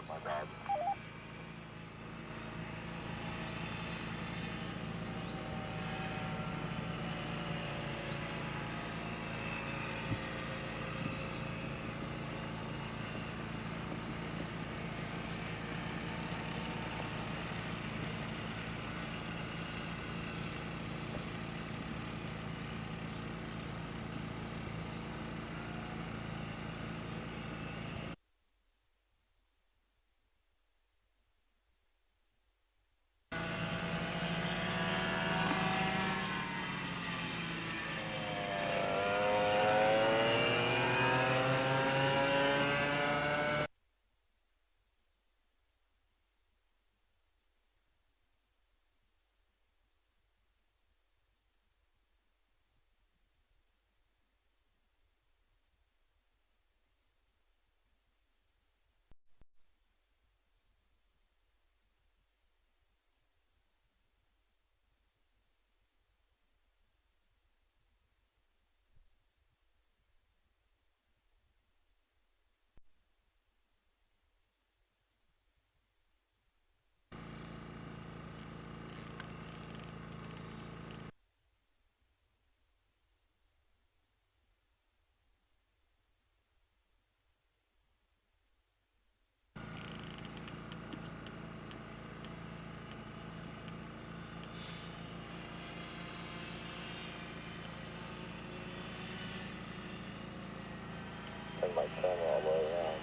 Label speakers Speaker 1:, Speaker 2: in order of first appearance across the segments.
Speaker 1: My bad. Turn my camera all the way around.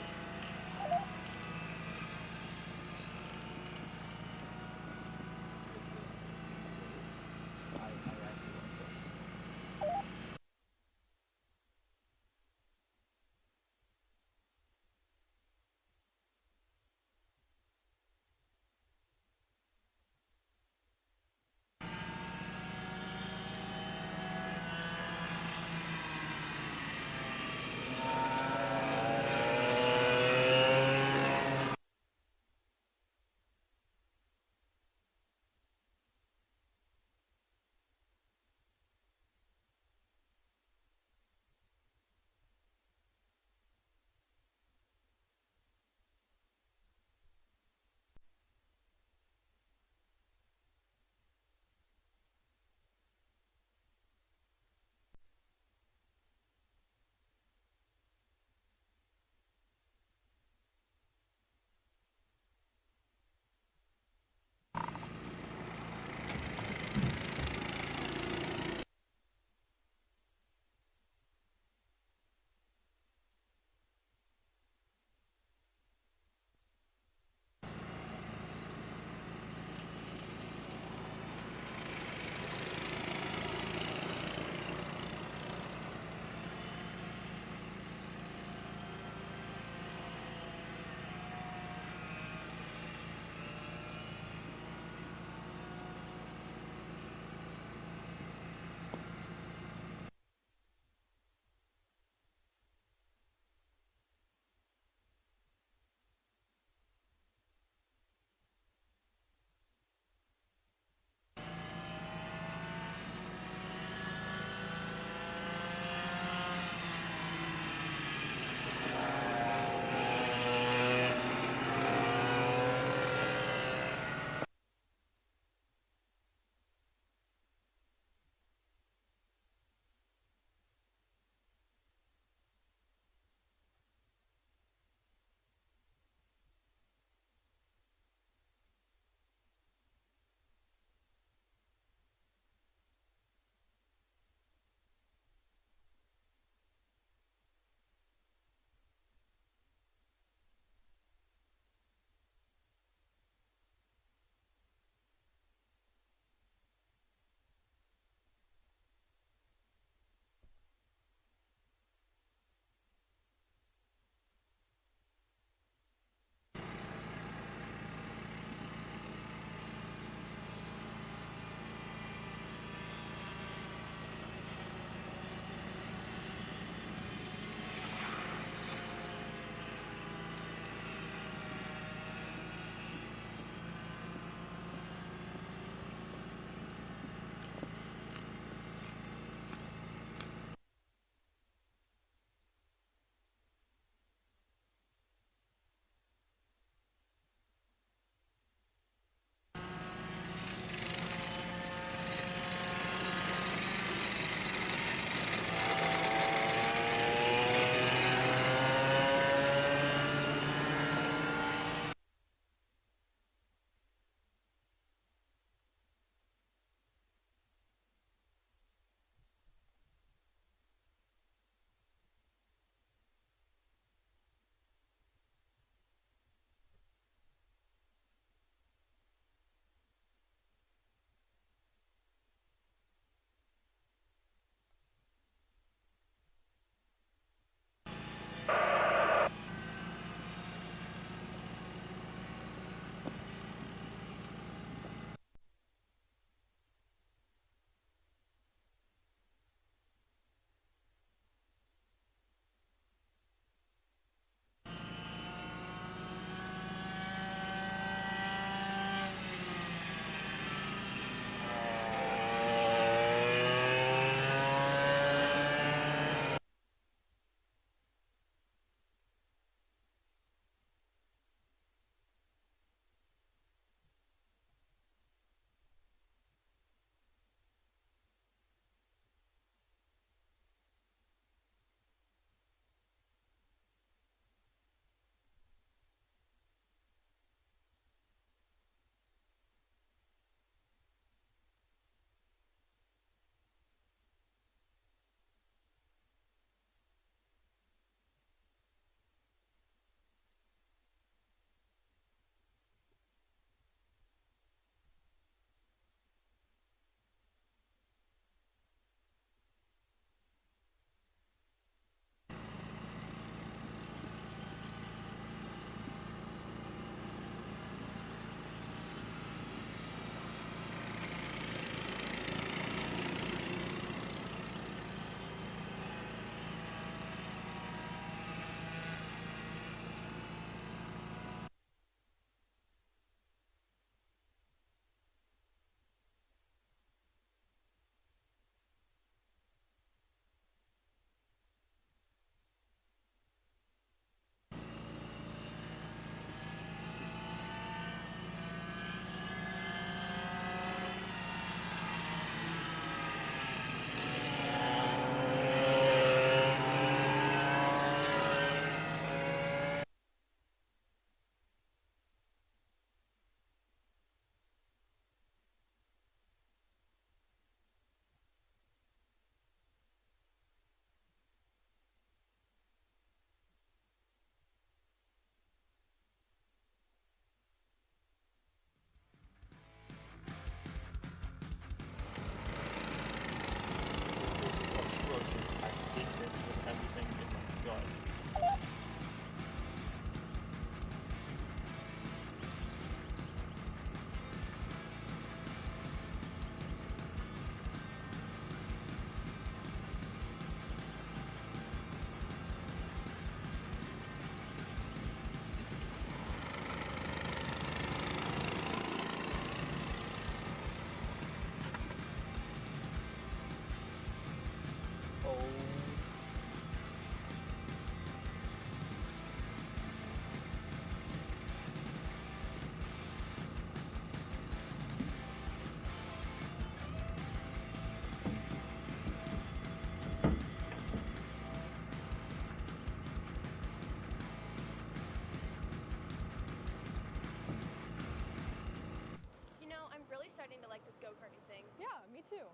Speaker 2: too.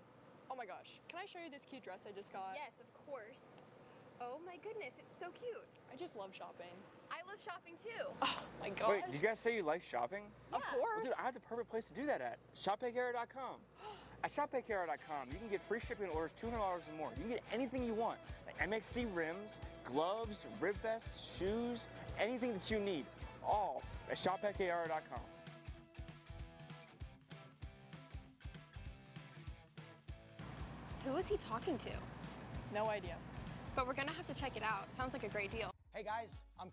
Speaker 2: Oh my gosh, can I show you this cute dress I just got?
Speaker 3: Yes, of course. Oh my goodness, it's so cute.
Speaker 2: I just love shopping.
Speaker 3: I love shopping too.
Speaker 2: Oh my god.
Speaker 4: Wait, did you guys say you like shopping?
Speaker 2: Of
Speaker 3: Yeah.
Speaker 2: course.
Speaker 4: Well, dude, I have the perfect place to do that at. ShopPayCarrot.com. At ShopPayCarrot.com, you can get free shipping on orders $200 or more. You can get anything you want, like MXC rims, gloves, rib vests, shoes, anything that you need, all at ShopPayCarrot.com.
Speaker 3: Who is he talking to?
Speaker 2: No idea.
Speaker 3: But we're gonna have to check it out. Sounds like a great deal.
Speaker 5: Hey guys, I'm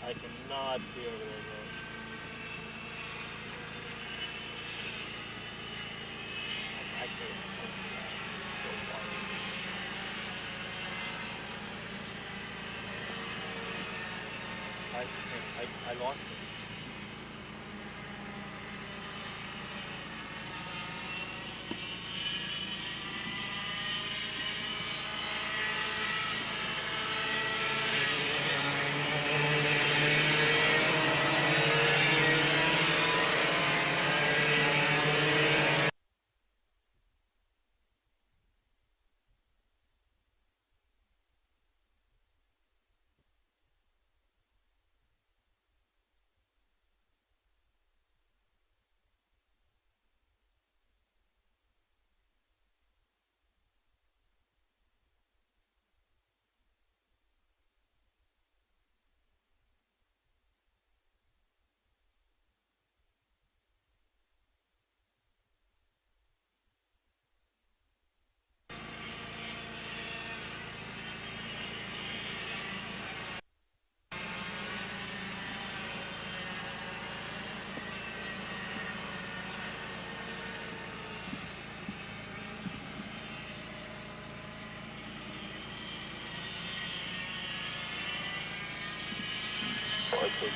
Speaker 5: I cannot see over there, bro. Actually, so far. I lost it.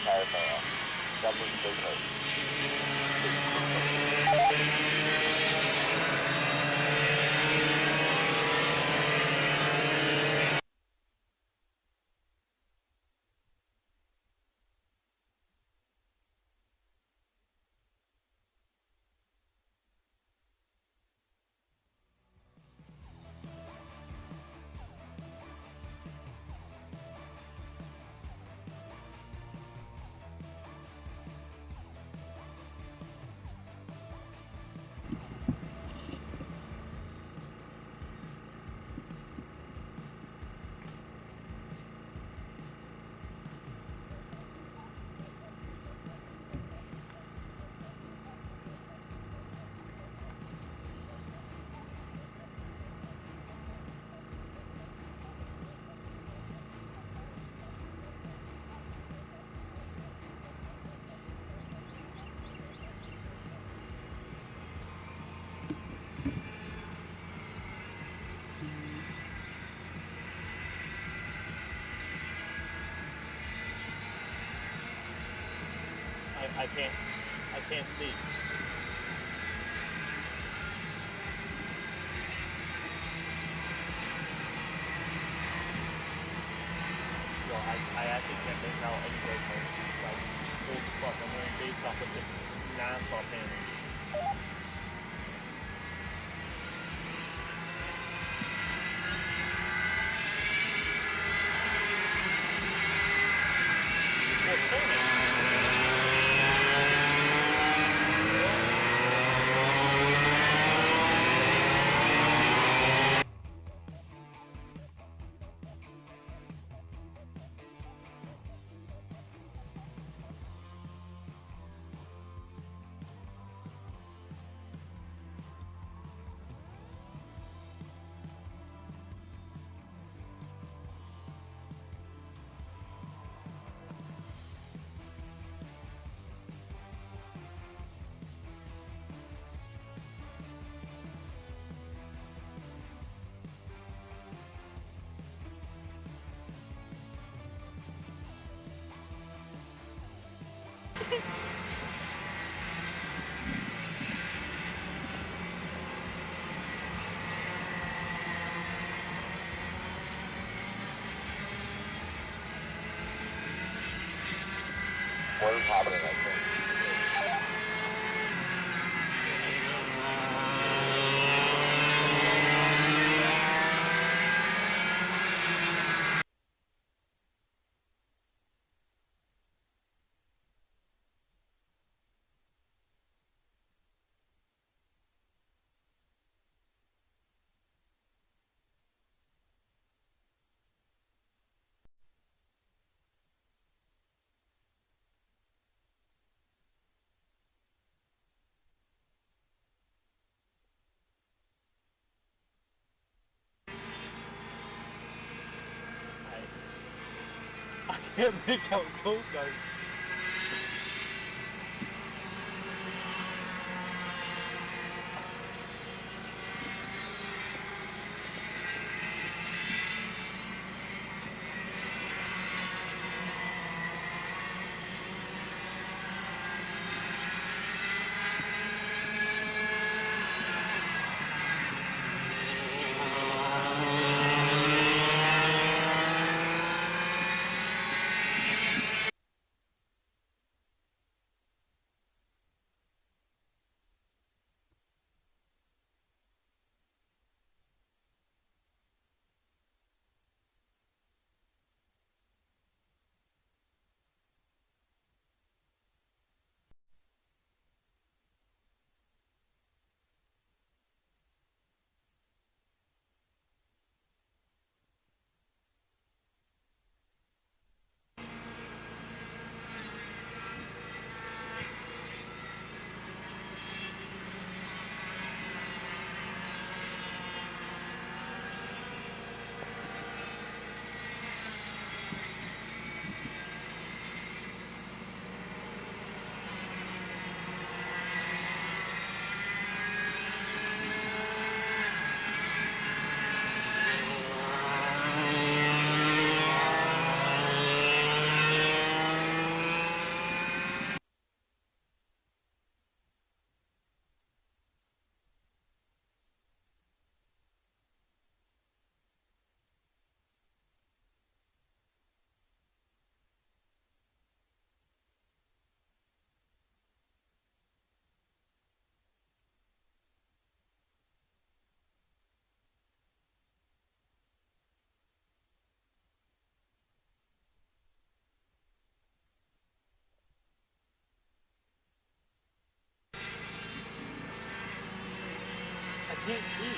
Speaker 1: Tire fire off. That was big hurt.
Speaker 5: I can't see. Yo, I actually can't make out any way from like old fuck. I'm wearing based off of this NASA panel.
Speaker 1: What is happening right there?
Speaker 5: I can't make out go-karts. I can't see.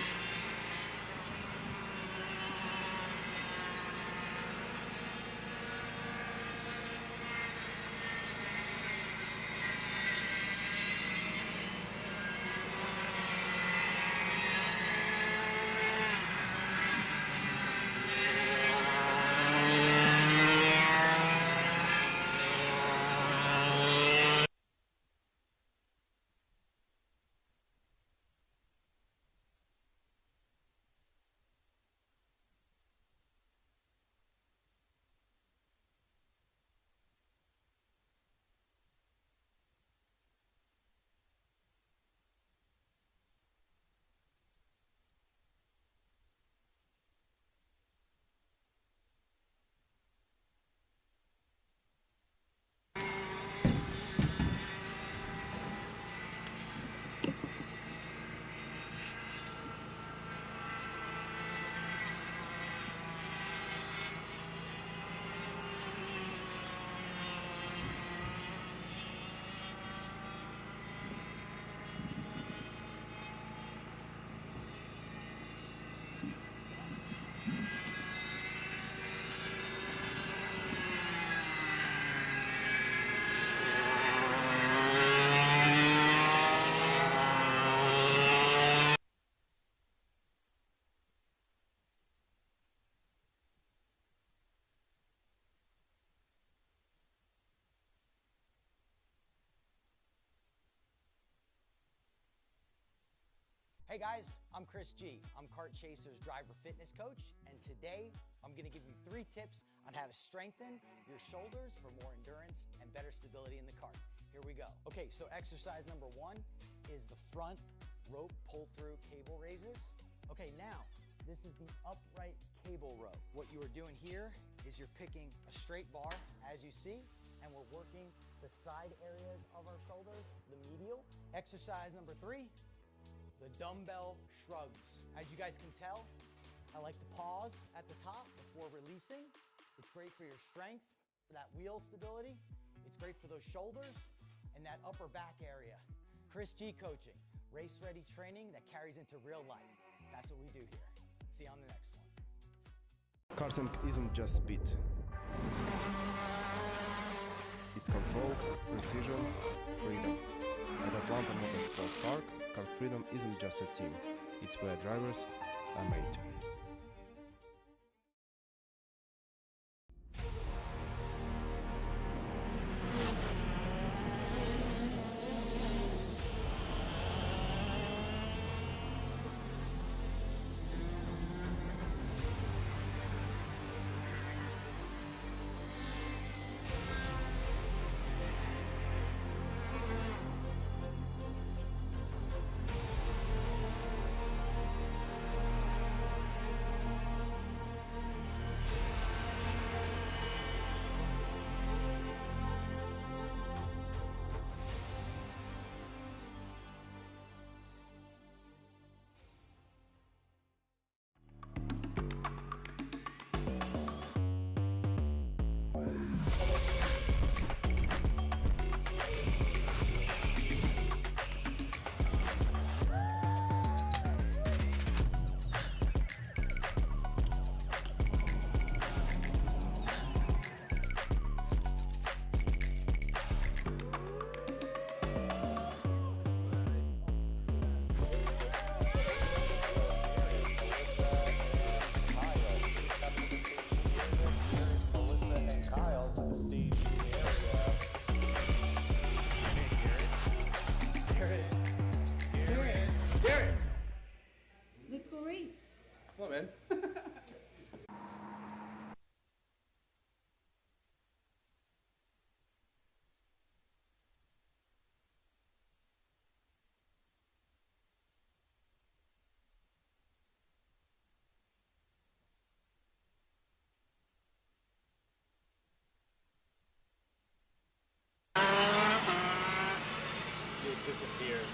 Speaker 6: Hey guys, I'm Chris G. I'm Kart Chaser's driver fitness coach, and today I'm gonna give you 3 tips on how to strengthen your shoulders for more endurance and better stability in the kart. Here we go. Okay, so exercise number 1 is the front rope pull-through cable raises. Okay, now, this is the upright cable row. What you are doing here is you're picking a straight bar, as you see, and we're working the side areas of our shoulders, the medial. Exercise number 3, the dumbbell shrugs. As you guys can tell, I like to pause at the top before releasing. It's great for your strength, for that wheel stability. It's great for those shoulders and that upper back area. Chris G coaching, race ready training that carries into real life. That's what we do here. See you on the next one.
Speaker 7: Karting isn't just speed. It's control, precision, freedom. At Atlanta Motorsport Park, Kart Freedom isn't just a team. It's where drivers are made.
Speaker 8: Let's go race.
Speaker 9: Come on, man.
Speaker 5: It disappeared.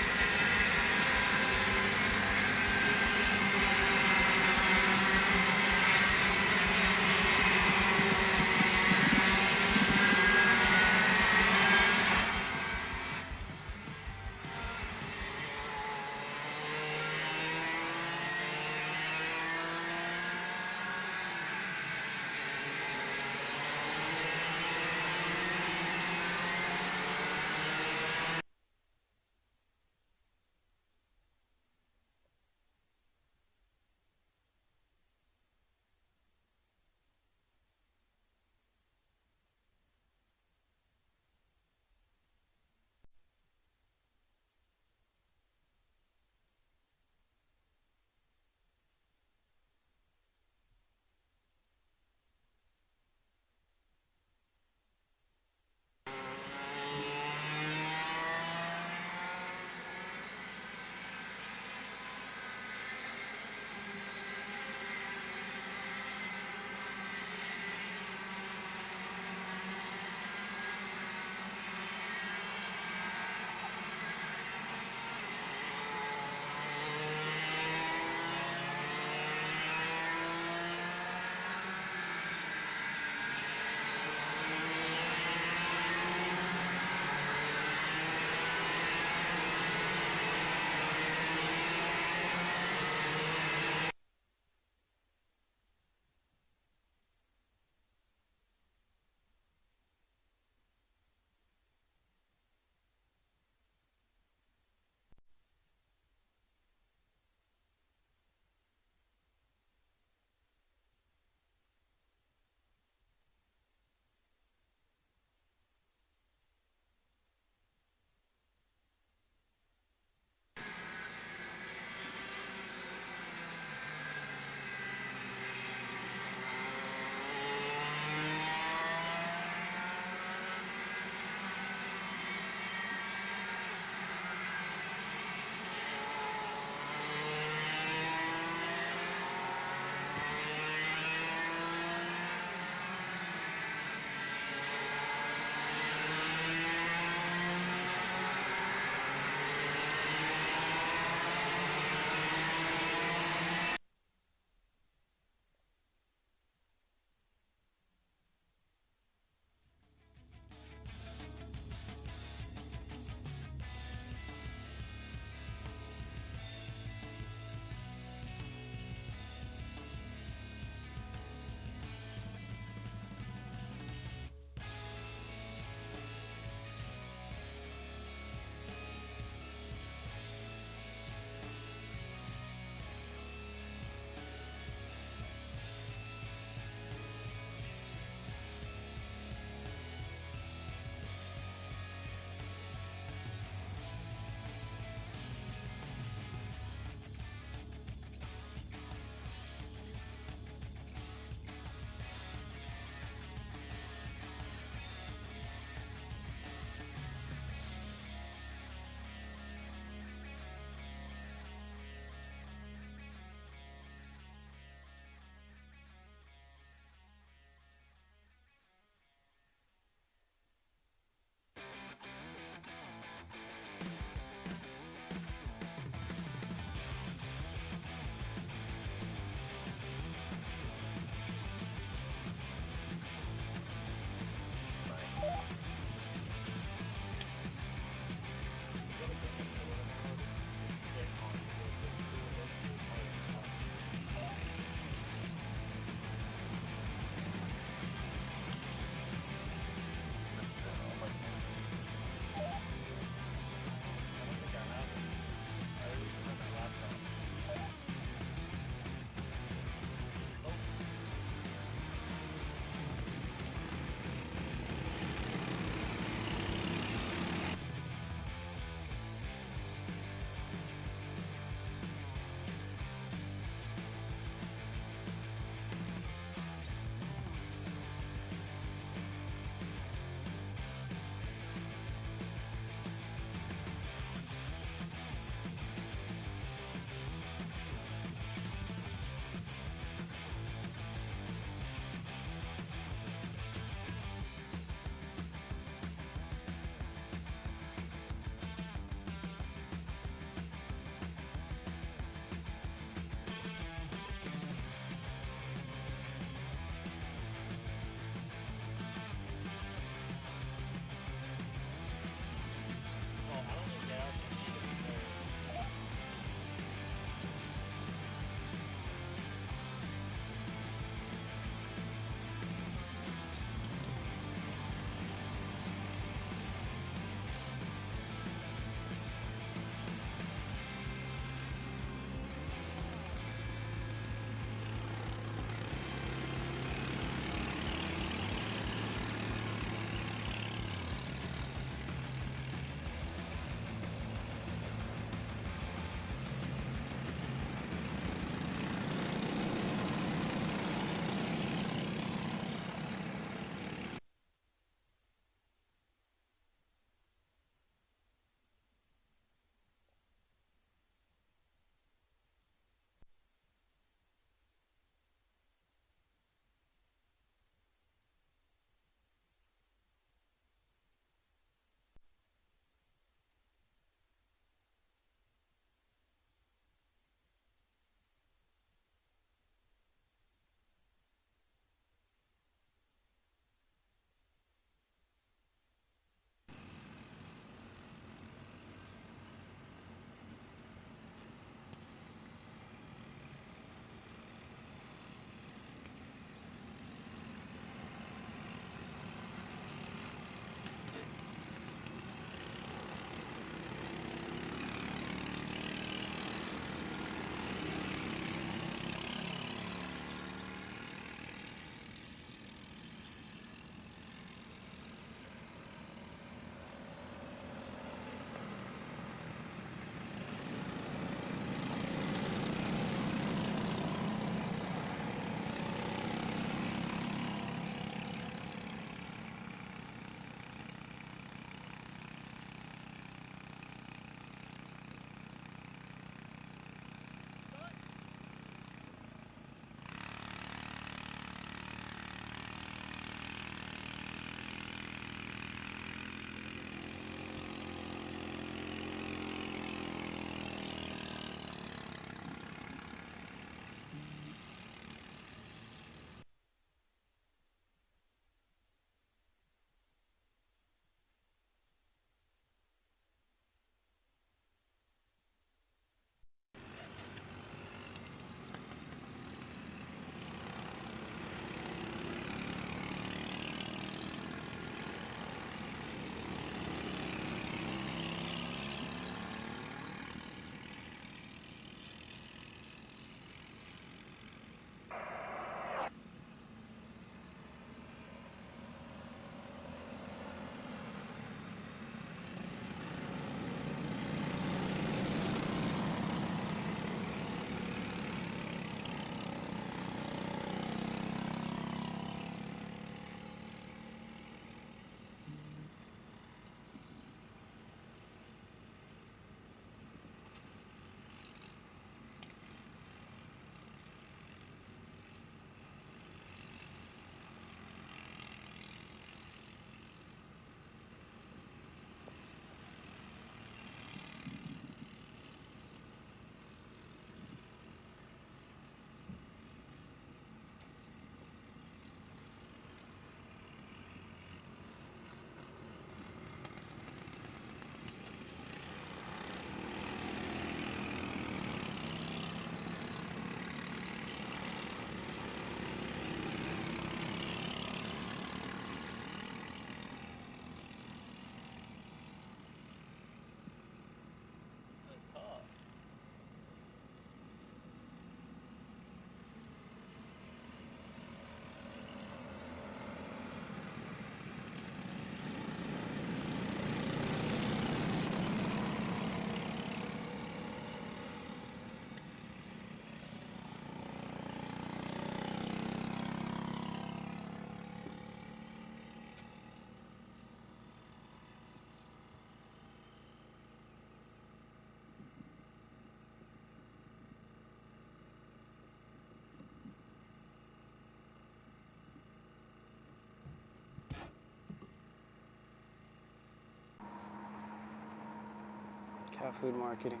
Speaker 8: Cat food marketing.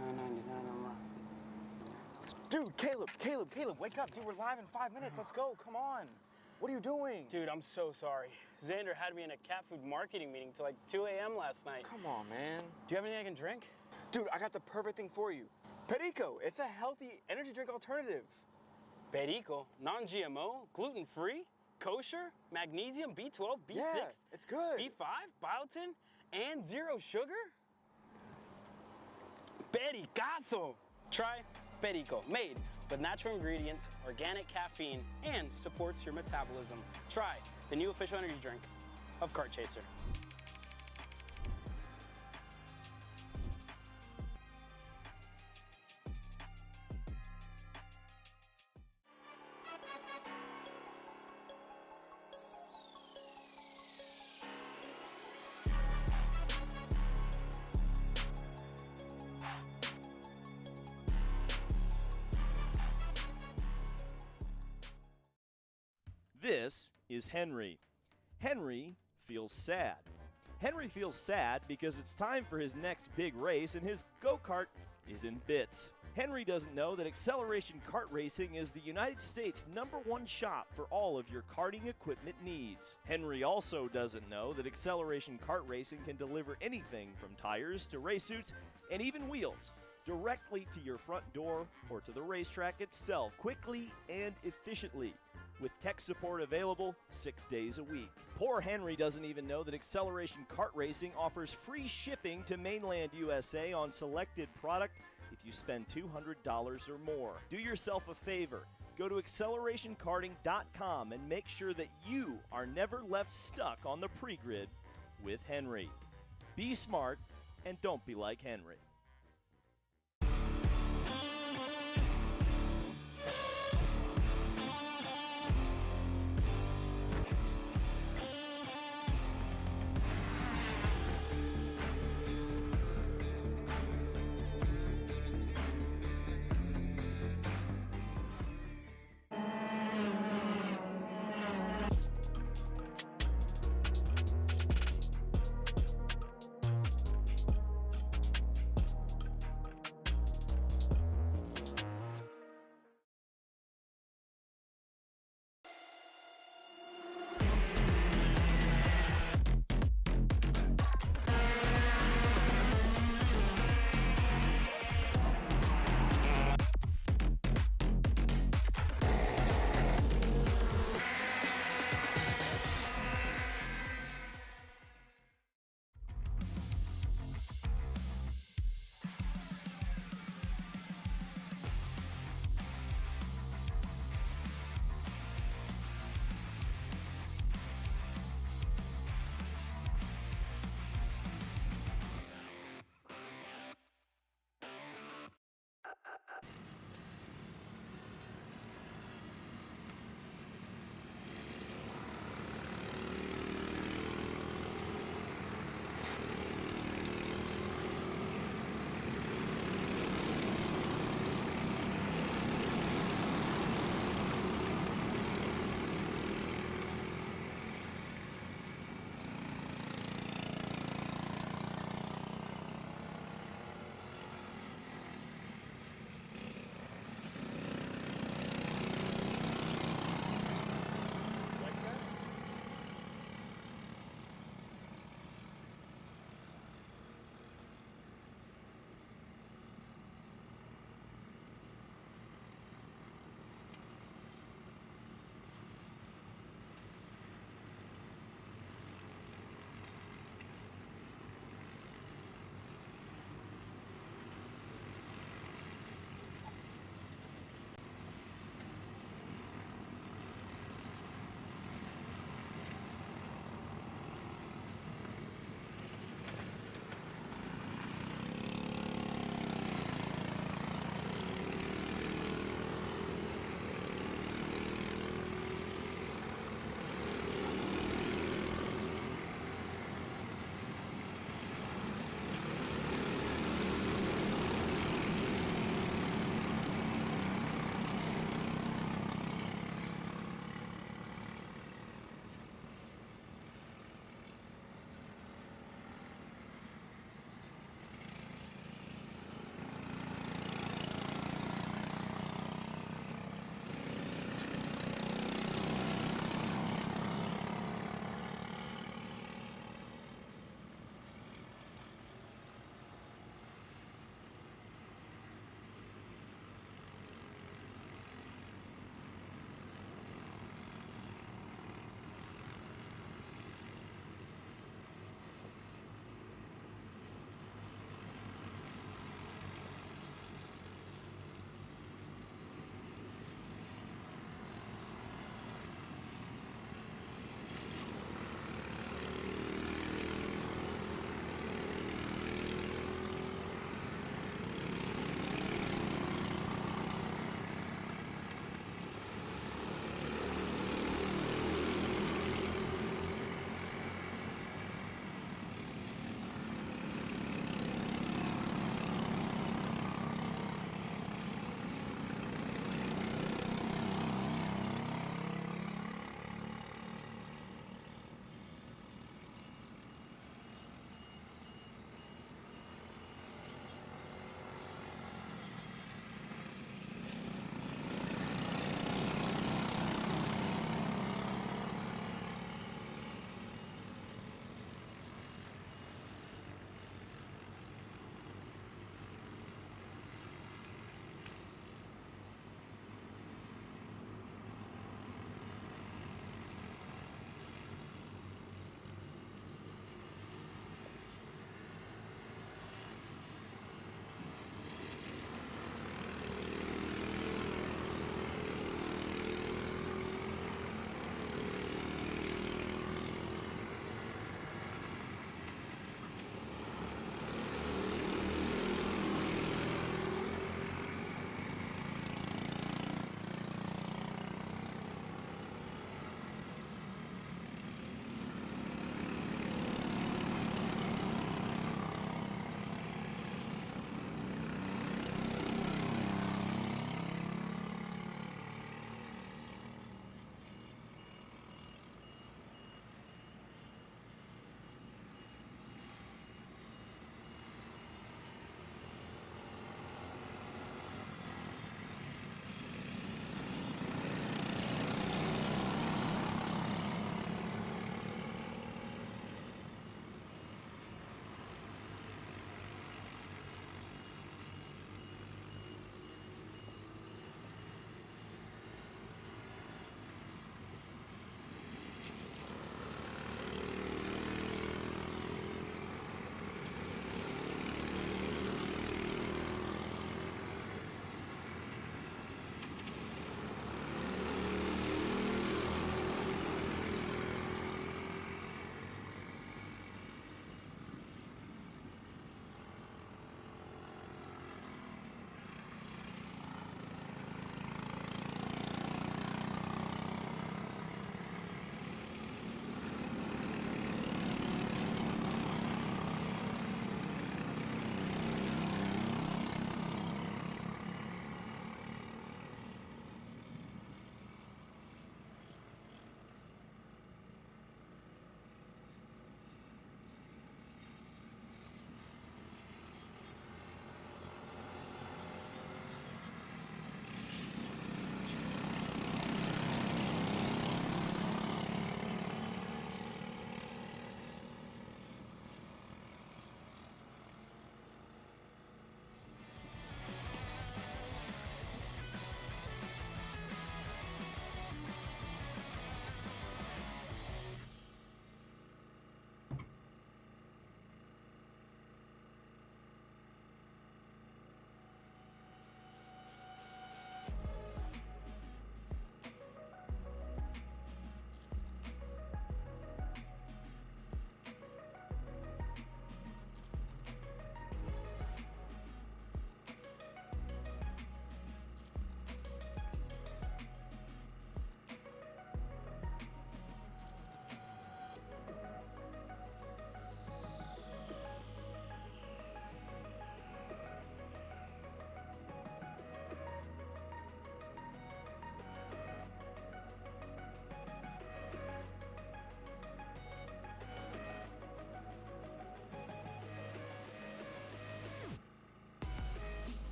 Speaker 8: $9.99 a month.
Speaker 4: Dude, Caleb, wake up. Dude, we're live in 5 minutes. Let's go. Come on. What are you doing?
Speaker 8: Dude, I'm so sorry. Xander had me in a cat food marketing meeting till like 2 a.m. last night.
Speaker 4: Come on, man.
Speaker 8: Do you have anything I can drink?
Speaker 4: Dude, I got the perfect thing for you. Perico. It's a healthy energy drink alternative.
Speaker 8: Perico, non-GMO, gluten-free, kosher, magnesium, B12, B6,
Speaker 4: Yeah, it's good.
Speaker 8: B5, biotin, and zero sugar? Pericazo! Try Perico, made with natural ingredients, organic caffeine, and supports your metabolism. Try the new official energy drink of Kart Chaser.
Speaker 9: This is Henry. Henry feels sad. Henry feels sad because it's time for his next big race and his go-kart is in bits. Henry doesn't know that Acceleration Kart Racing is the United States' #1 shop for all of your karting equipment needs. Henry also doesn't know that Acceleration Kart Racing can deliver anything from tires to race suits and even wheels directly to your front door or to the racetrack itself quickly and efficiently, with tech support available 6 days a week. Poor Henry doesn't even know that Acceleration Kart Racing offers free shipping to mainland USA on selected product if you spend $200 or more. Do yourself a favor. Go to accelerationkarting.com and make sure that you are never left stuck on the pre-grid with Henry. Be smart and don't be like Henry.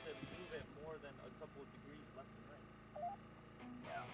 Speaker 5: to move it more than a couple of degrees left and right.
Speaker 1: Yeah.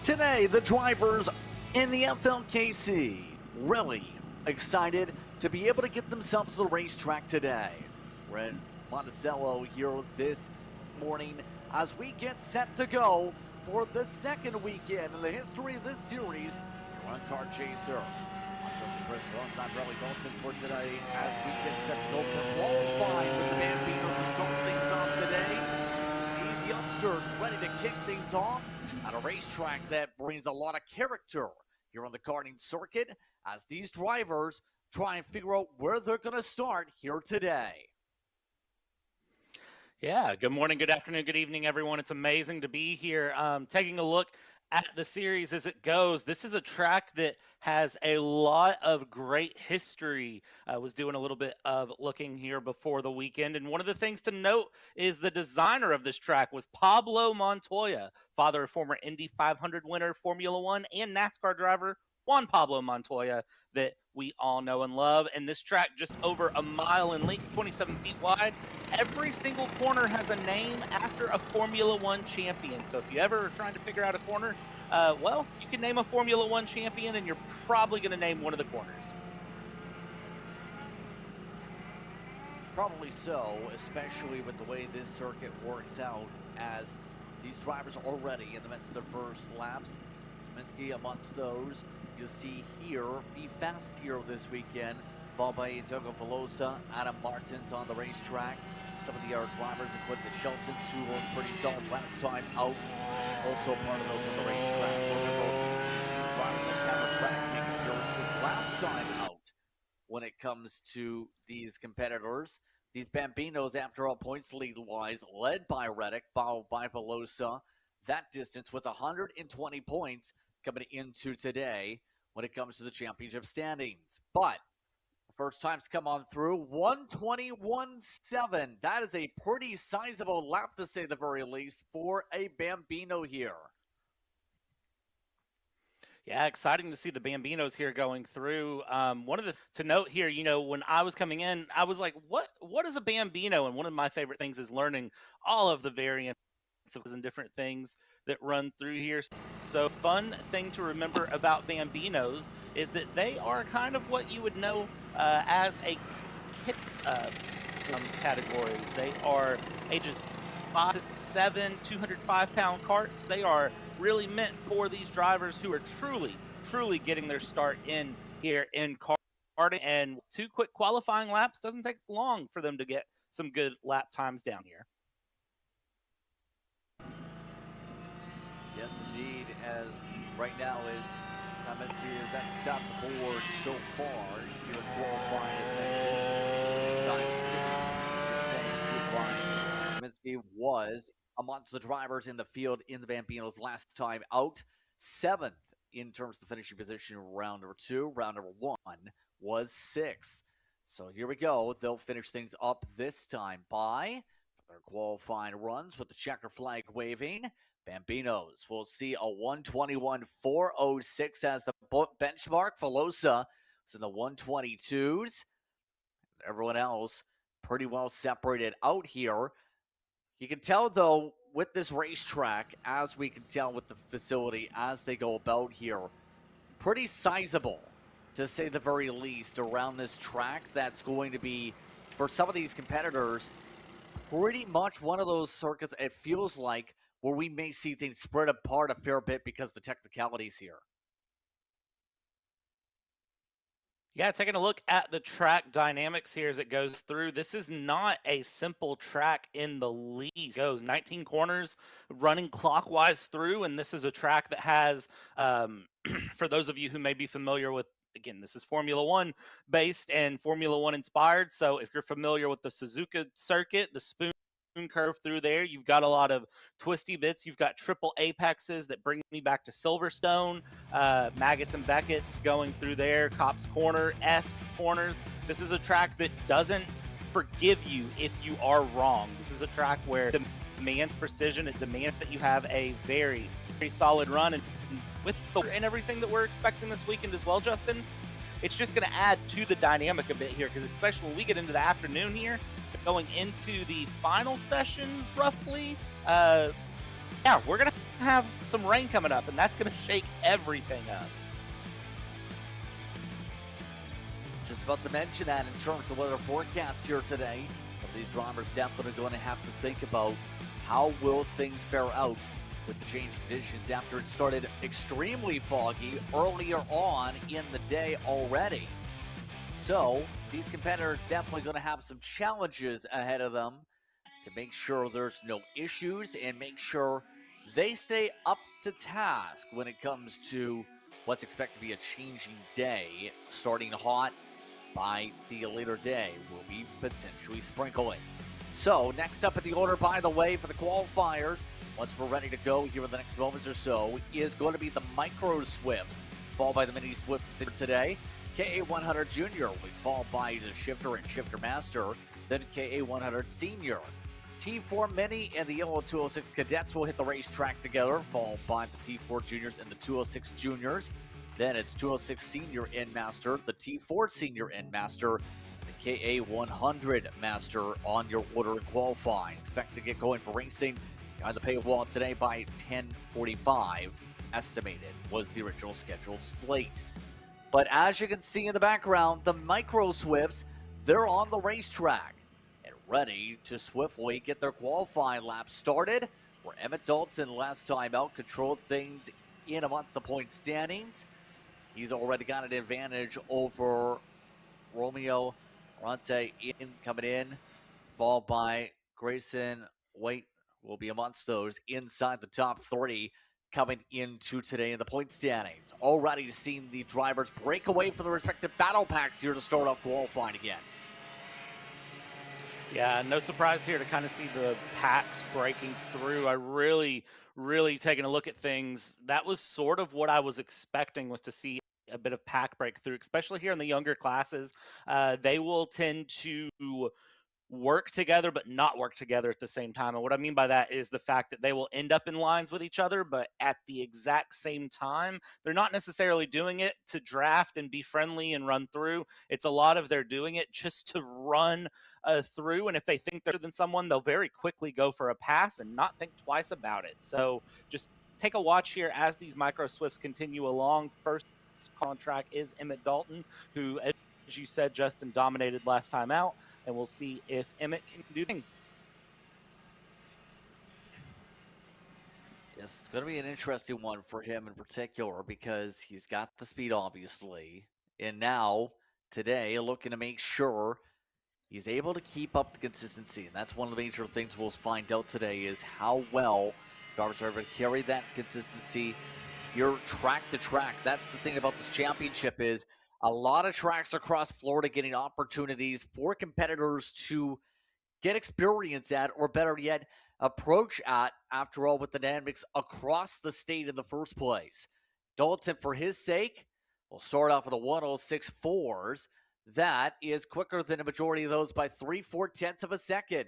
Speaker 10: Today, the drivers in the FLKC really excited to be able to get themselves to the racetrack today. We're in Monticello here this morning as we get set to go for the second weekend in the history of this series here on Kart Chaser. I'm Justin Fritz alongside Riley Dalton for today as we get set to go for qualifying with the Bambinos to start things off today. These youngsters ready to kick things off at a racetrack that brings a lot of character here on the karting circuit as these drivers try and figure out where they're going to start here today.
Speaker 11: Yeah, good morning, good afternoon, good evening, everyone. It's amazing to be here taking a look at the series as it goes. This is a track that has a lot of great history. I was doing a little bit of looking here before the weekend, and one of the things to note is the designer of this track was Pablo Montoya, father of former Indy 500 winner, Formula One, and NASCAR driver Juan Pablo Montoya that we all know and love. And this track, just over a mile in length, 27 feet wide. Every single corner has a name after a Formula One champion. So if you ever are trying to figure out a corner, well, you can name a Formula One champion and you're probably going to name one of the corners.
Speaker 10: Probably so, especially with the way this circuit works out as these drivers are already in the midst of their first laps. Kaminsky amongst those. You'll see here, be fast here this weekend, followed by Diogo Velosa, Adam Martins on the racetrack. Some of the other drivers, including the Sheltons, who were pretty solid last time out, also part of those on the racetrack. You see drivers like Cameron Crack make appearances last time out when it comes to these competitors. These Bambinos, after all, points lead-wise, led by Reddick, followed by Velosa. That distance was 120 points coming into today when it comes to the championship standings. But the first time's come on through, 121.7. That is a pretty sizable lap, to say the very least, for a Bambino here.
Speaker 11: Yeah, exciting to see the Bambinos here going through. One of the to note here, you know, when I was coming in, I was like, what is a Bambino? And one of my favorite things is learning all of the variants and different things that run through here. So fun thing to remember about Bambinos is that they are kind of what you would know as a kit categories. They are ages 5 to 7, 205-pound karts. They are really meant for these drivers who are truly getting their start in here in karting. And 2 quick qualifying laps doesn't take long for them to get some good lap times down here.
Speaker 10: Yes, indeed, as right now it's Kaminsky is at the top of the board so far. Here qualifying as mentioned. Time sticking the same. Kaminsky was amongst the drivers in the field in the Bambinos last time out. 7th in terms of finishing position round number 2. Round number 1 was 6th. So here we go. They'll finish things up this time by their qualifying runs with the checker flag waving. Bambinos will see a 121.406 as the benchmark. Velosa was in the 122s. Everyone else pretty well separated out here. You can tell, though, with this racetrack, as we can tell with the facility as they go about here, pretty sizable, to say the very least, around this track. That's going to be, for some of these competitors, pretty much one of those circuits, it feels like, where we may see things spread apart a fair bit because of the technicalities here.
Speaker 11: Yeah, taking a look at the track dynamics here as it goes through. This is not a simple track in the least. It goes 19 corners running clockwise through, and this is a track that has, for those of you who may be familiar with, again, this is Formula One based and Formula One inspired. So if you're familiar with the Suzuka circuit, the spoon curve through there, you've got a lot of twisty bits. You've got triple apexes that bring me back to Silverstone, Maggots and Beckett's going through there, Cops Corner-esque corners. This is a track that doesn't forgive you if you are wrong. This is a track where it demands precision. It demands that you have a very, very solid run. And with and everything that we're expecting this weekend as well, Justin, it's just going to add to the dynamic a bit here, because especially when we get into the afternoon here, going into the final sessions roughly, yeah, we're going to have some rain coming up, and that's going to shake everything up.
Speaker 10: Just about to mention that in terms of the weather forecast here today, some of these drivers definitely going to have to think about how will things fare out with the change conditions after it started extremely foggy earlier on in the day already. So these competitors definitely going to have some challenges ahead of them to make sure there's no issues and make sure they stay up to task when it comes to what's expected to be a changing day. Starting hot by the later day will be potentially sprinkling. So next up in the order, by the way, for the qualifiers, once we're ready to go here in the next moments or so, is going to be the Micro Swifts, followed by the Mini Swifts today. KA100 Junior will be followed by the Shifter and Shifter Master, then KA100 Senior. T4 Mini and the Yellow 206 Cadets will hit the racetrack together, followed by the T4 Juniors and the 206 Juniors. Then it's 206 Senior and Master, the T4 Senior and Master, the KA100 Master on your order in qualifying. Expect to get going for racing behind the paywall today by 10:45, estimated was the original scheduled slate. But as you can see in the background, the Micro Swifts, they're on the racetrack and ready to swiftly get their qualifying lap started, where Emmett Dalton last time out controlled things in amongst the point standings. He's already got an advantage over Romeo Arante coming in, followed by Grayson Waite will be amongst those inside the top three coming into today in the point standings. Already seen the drivers break away from the respective battle packs here to start off qualifying again.
Speaker 11: Yeah, no surprise here to kind of see the packs breaking through. I really taking a look at things. That was sort of what I was expecting, was to see a bit of pack breakthrough, especially here in the younger classes. They will tend to work together but not work together at the same time. And what I mean by that is the fact that they will end up in lines with each other, but at the exact same time, they're not necessarily doing it to draft and be friendly and run through. It's a lot of they're doing it just to run through, and if they think they're better than someone, they'll very quickly go for a pass and not think twice about it. So just take a watch here as these Micro Swifts continue along. First on track is Emmett Dalton, who, as you said, Justin, dominated last time out. And we'll see if Emmett can do anything.
Speaker 10: Yes, it's going to be an interesting one for him in particular because he's got the speed, obviously. And now, today, looking to make sure he's able to keep up the consistency. And that's one of the major things we'll find out today is how well drivers are able to carry that consistency here track to track. That's the thing about this championship is a lot of tracks across Florida getting opportunities for competitors to get experience at, or better yet, approach at, after all, with the dynamics across the state in the first place. Dalton, for his sake, will start off with a 106.4s. That is quicker than a majority of those by 3/4 of a second.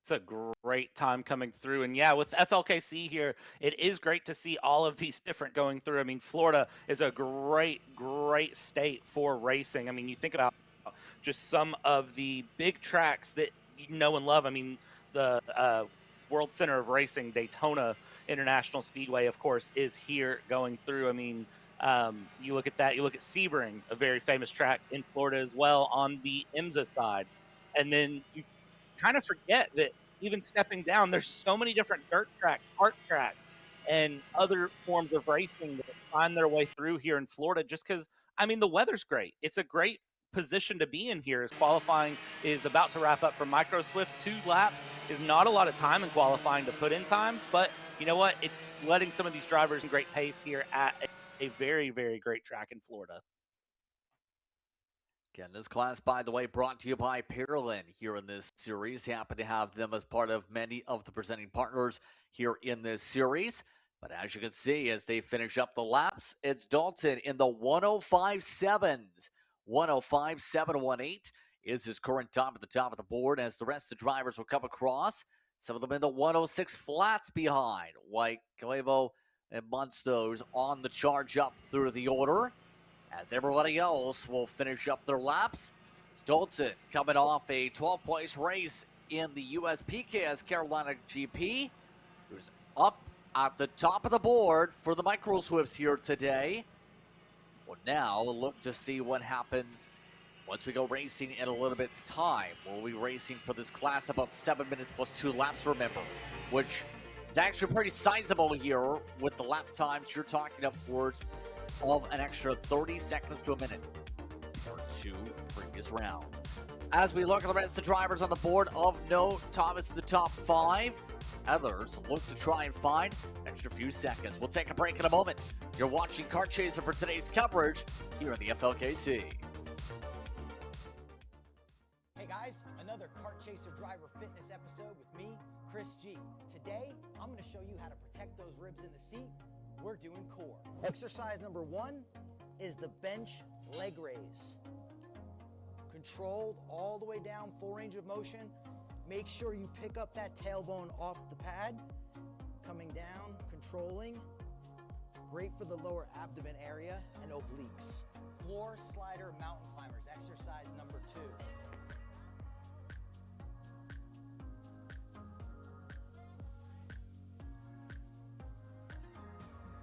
Speaker 11: It's a great time coming through. And yeah, with FLKC here, it is great to see all of these different going through. I mean, Florida is a great state for racing. I mean, you think about just some of the big tracks that you know and love. I mean, the World Center of Racing, Daytona International Speedway, of course, is here going through. I mean, you look at that. You look at Sebring, a very famous track in Florida as well on the IMSA side. And then you kind of forget that even stepping down, there's so many different dirt tracks, kart tracks, and other forms of racing that find their way through here in Florida just because, I mean, the weather's great. It's a great position to be in here as qualifying is about to wrap up for Micro Swift. 2 laps is not a lot of time in qualifying to put in times, but you know what? It's letting some of these drivers in great pace here at a very great track in Florida.
Speaker 10: Again, this class, by the way, brought to you by Pearland here in this series. Happy to have them as part of many of the presenting partners here in this series. But as you can see, as they finish up the laps, it's Dalton in the 105.7s. 105.718 is his current time at the top of the board as the rest of the drivers will come across. Some of them in the 106 flats behind. White, Calavo, and Munstos on the charge up through the order. As everybody else will finish up their laps, it's Dalton coming off a 12th place race in the USPKS Carolina GP, who's up at the top of the board for the micro swips here today. Well, now look to see what happens once we go racing in a little bit's time. We'll be racing for this class about 7 minutes plus 2 laps, remember, which is actually pretty sizable here with the lap times. You're talking upwards of an extra 30 seconds to a minute for 2 previous rounds. As we look at the rest of the drivers on the board, of note, Thomas in the top 5. Others look to try and find an extra few seconds. We'll take a break in a moment. You're watching Kart Chaser for today's coverage here in the FLKC.
Speaker 6: Hey guys, another Kart Chaser driver fitness episode with me, Chris G. Today, I'm going to show you how to protect those ribs in the seat. We're doing core. Exercise number 1 is the bench leg raise. Controlled all the way down, full range of motion. Make sure you pick up that tailbone off the pad. Coming down, controlling. Great for the lower abdomen area and obliques. Floor slider mountain climbers, exercise number 2.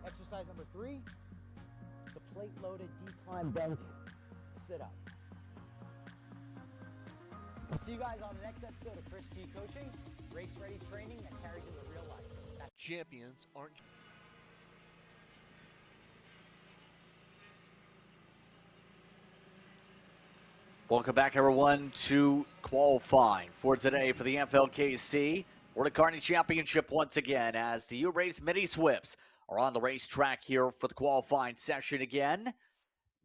Speaker 6: Exercise number 3, the plate-loaded decline bench sit-up. We'll see you guys on the next episode of Chris G Coaching, race-ready training that carries into real life.
Speaker 12: Champions aren't...
Speaker 10: Welcome back, everyone, to qualifying for today for the FLKC World Karting Championship once again, as the U-Race Mini Swips are on the racetrack here for the qualifying session again.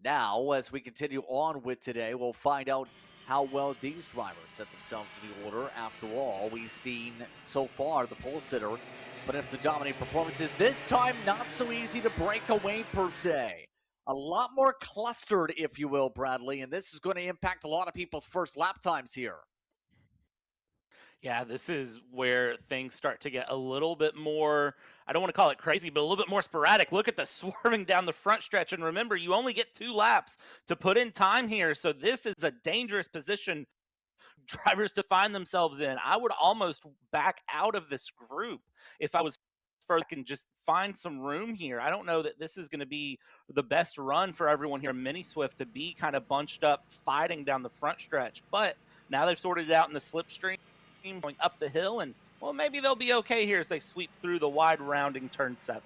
Speaker 10: Now, as we continue on with today, we'll find out how well these drivers set themselves in the order. After all, we've seen so far the pole sitter put up some dominant performances. This time, not so easy to break away per se. A lot more clustered, if you will, Bradley, and this is going to impact a lot of people's first lap times here.
Speaker 11: Yeah, this is where things start to get a little bit more, I don't want to call it crazy, but a little bit more sporadic. Look at the swerving down the front stretch, and remember, you only get 2 laps to put in time here, so this is a dangerous position drivers to find themselves in. I would almost back out of this group if I was further and just find some room here. I don't know that this is going to be the best run for everyone here in Mini Swift to be kind of bunched up fighting down the front stretch, but now they've sorted it out in the slipstream going up the hill, and well, maybe they'll be okay here as they sweep through the wide rounding turn 7.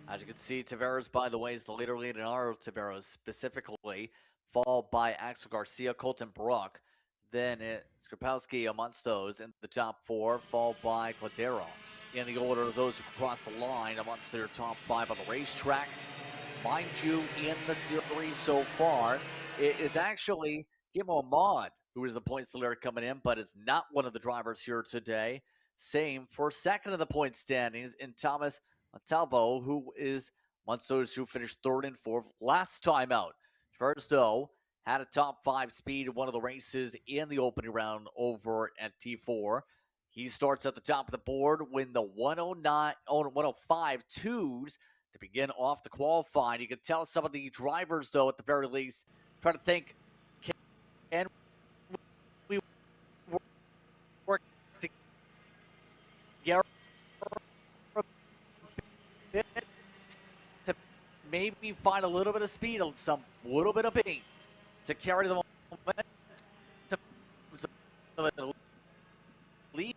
Speaker 10: As you can see, Tavares, by the way, is the leader leading our Tavares specifically, followed by Axel Garcia, Colton Brook. Then it's Skripowski amongst those in the top 4, followed by Cladero. In the order of those who cross the line amongst their top 5 on the racetrack. Mind you, in the series so far, it is actually Gimo Ahmad who is the points leader coming in, but is not one of the drivers here today. Same for second in the point standings in Thomas Montalvo, who is amongst those who finished 3rd and 4th last time out. First, though, had a top 5 speed in one of the races in the opening round over at T4. He starts at the top of the board when the 105 twos to begin off the qualifying. You can tell some of the drivers, though, at the very least, try to think, can we work together a bit to maybe find a little bit of speed, some little bit of paint to carry the momentum to the lead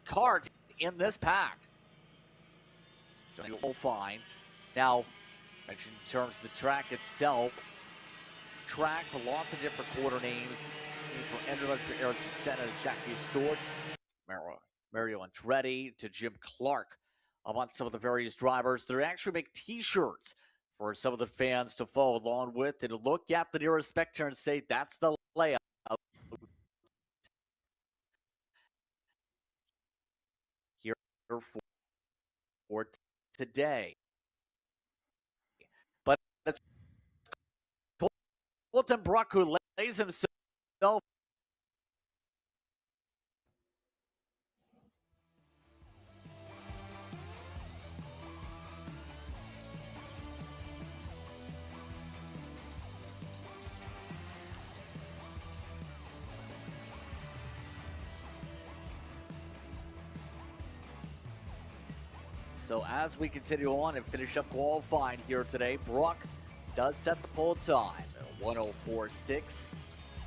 Speaker 10: Kart in this pack. All fine. Now, mentioned in terms of the track itself, track with lots of different quarter names from Enderman to Eric Senna, Jackie Stewart, Mario Andretti to Jim Clark among some of the various drivers. They actually make t-shirts for some of the fans to follow along with and look at the nearest spectator and say, that's the layout here for today. But it's Colton Brook who lays himself So as we continue on and finish up qualifying here today, Brock does set the pole time at 104.6,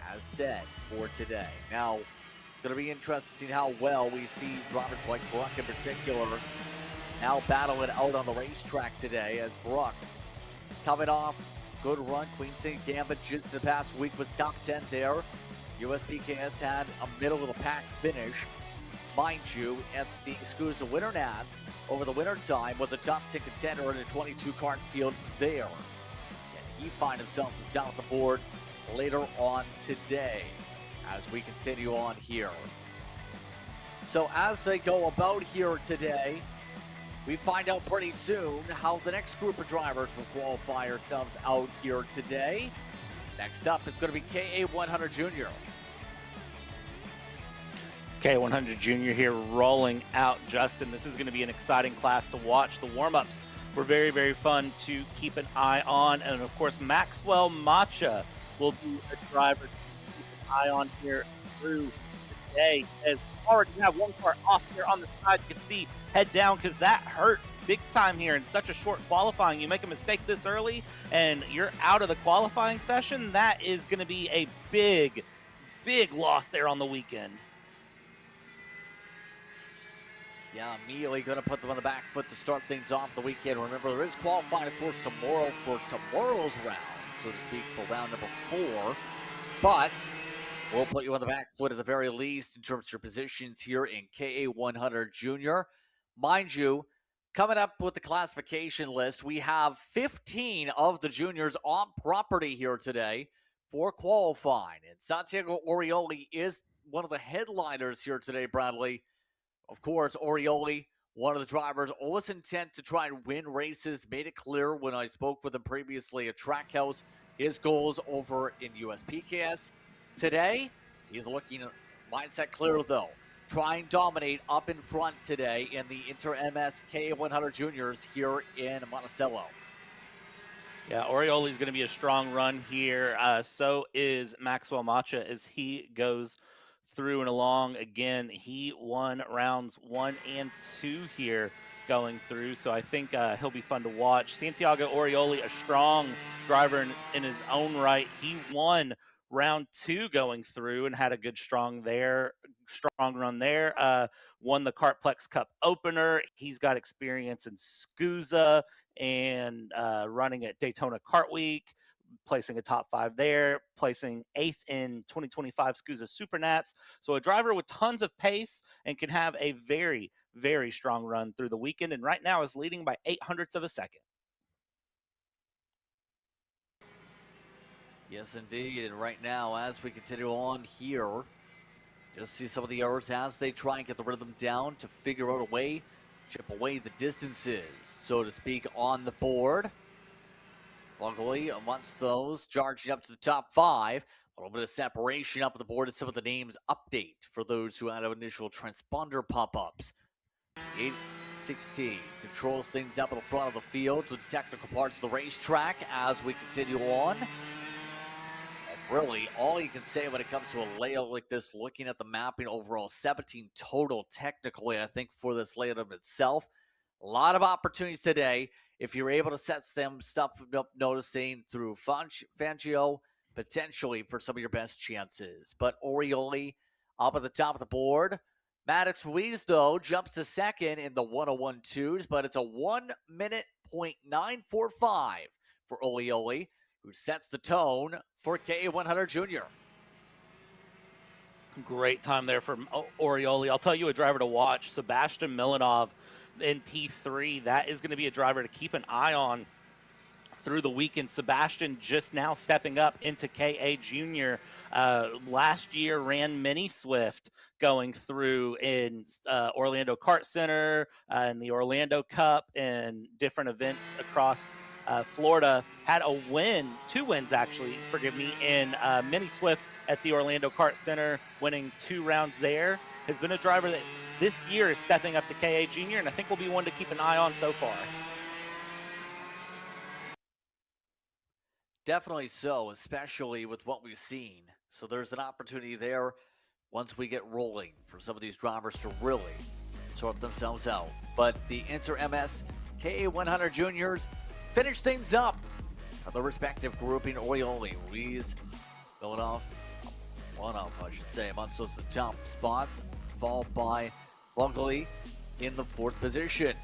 Speaker 10: as said, for today. Now, going to be interesting how well we see drivers like Brock in particular now battling out on the racetrack today, as Brock coming off good run. Queen St. Gambit just the past week was top 10 there. USPKS had a middle of the pack finish. Mind you, at the SCUSA Winter Nats over the winter time was a top 10 contender in a 22 kart field there. And he finds himself down the board later on today as we continue on here. So as they go about here today, we find out pretty soon how the next group of drivers will qualify ourselves out here today. Next up is going to be KA100 Junior.
Speaker 11: K100 Junior here rolling out, Justin. This is going to be an exciting class to watch. The warm-ups were very, very fun to keep an eye on. And, of course, Maxwell Macha will be a driver to keep an eye on here through today. As we already have one car off here on the side, you can see head down because that hurts big time here in such a short qualifying. You make a mistake this early and you're out of the qualifying session. That is going to be a big, big loss there on the weekend.
Speaker 10: Yeah, immediately going to put them on the back foot to start things off the weekend. Remember, there is qualifying, of course, tomorrow for tomorrow's round, so to speak, for round number 4. But we'll put you on the back foot at the very least in terms of your positions here in KA100 Junior. Mind you, coming up with the classification list, we have 15 of the juniors on property here today for qualifying. And Santiago Orioli is one of the headliners here today, Bradley. Of course, Orioli, one of the drivers, always intent to try and win races, made it clear when I spoke with him previously at Trackhouse, his goals over in USPKS. Today, he's looking at mindset clear, though. Try and dominate up in front today in the Inter-MS K100 Juniors here in Monticello.
Speaker 11: Yeah, Orioli's going to be a strong run here. So is Maxwell Macha as he goes through and along. Again, he won rounds 1 and 2 here going through, so I think he'll be fun to watch. Santiago Orioli, a strong driver in his own right. He won round 2 going through and had a good strong run there. Won the Kartplex Cup opener. He's got experience in SCUSA and running at Daytona Kart Week, placing a top 5 there, placing 8th in 2025 SCUSA Super Nats. So a driver with tons of pace and can have a very, very strong run through the weekend, and right now is leading by 0.08 of a second.
Speaker 10: Yes, indeed. And right now, as we continue on here, just see some of the errors as they try and get the rhythm down to figure out a way, chip away the distances, so to speak, on the board. Luckily, amongst those, charging up to the top 5. A little bit of separation up on the board and some of the names update for those who had initial transponder pop-ups. 816 controls things up at the front of the field to the technical parts of the racetrack as we continue on. And really, all you can say when it comes to a layout like this, looking at the mapping overall, 17 total technically, I think, for this layout of itself. A lot of opportunities today. If you're able to set some stuff up, noticing through Fangio, potentially for some of your best chances. But Orioli up at the top of the board. Maddox Ruiz, though, jumps to second in the 101.2s, but it's a 1:09.45 for Orioli, who sets the tone for K100 Junior.
Speaker 11: Great time there for Orioli. I'll tell you a driver to watch, Sebastian Milanov in P3. That is going to be a driver to keep an eye on through the weekend. Sebastian just now stepping up into KA Junior. Last year ran Mini Swift going through in Orlando Kart Center and the Orlando Cup and different events across Florida. Had a win, 2 wins actually, forgive me, in Mini Swift at the Orlando Kart Center, winning 2 rounds there. Has been a driver that this year is stepping up to KA Junior, and I think will be one to keep an eye on so far.
Speaker 10: Definitely so, especially with what we've seen. So there's an opportunity there once we get rolling for some of these drivers to really sort themselves out. But the Inter-MS KA100 juniors finish things up at the respective grouping. Orioli, Ruiz going off, one up, I should say, amongst those top spots, followed by Bunkley in the 4th position.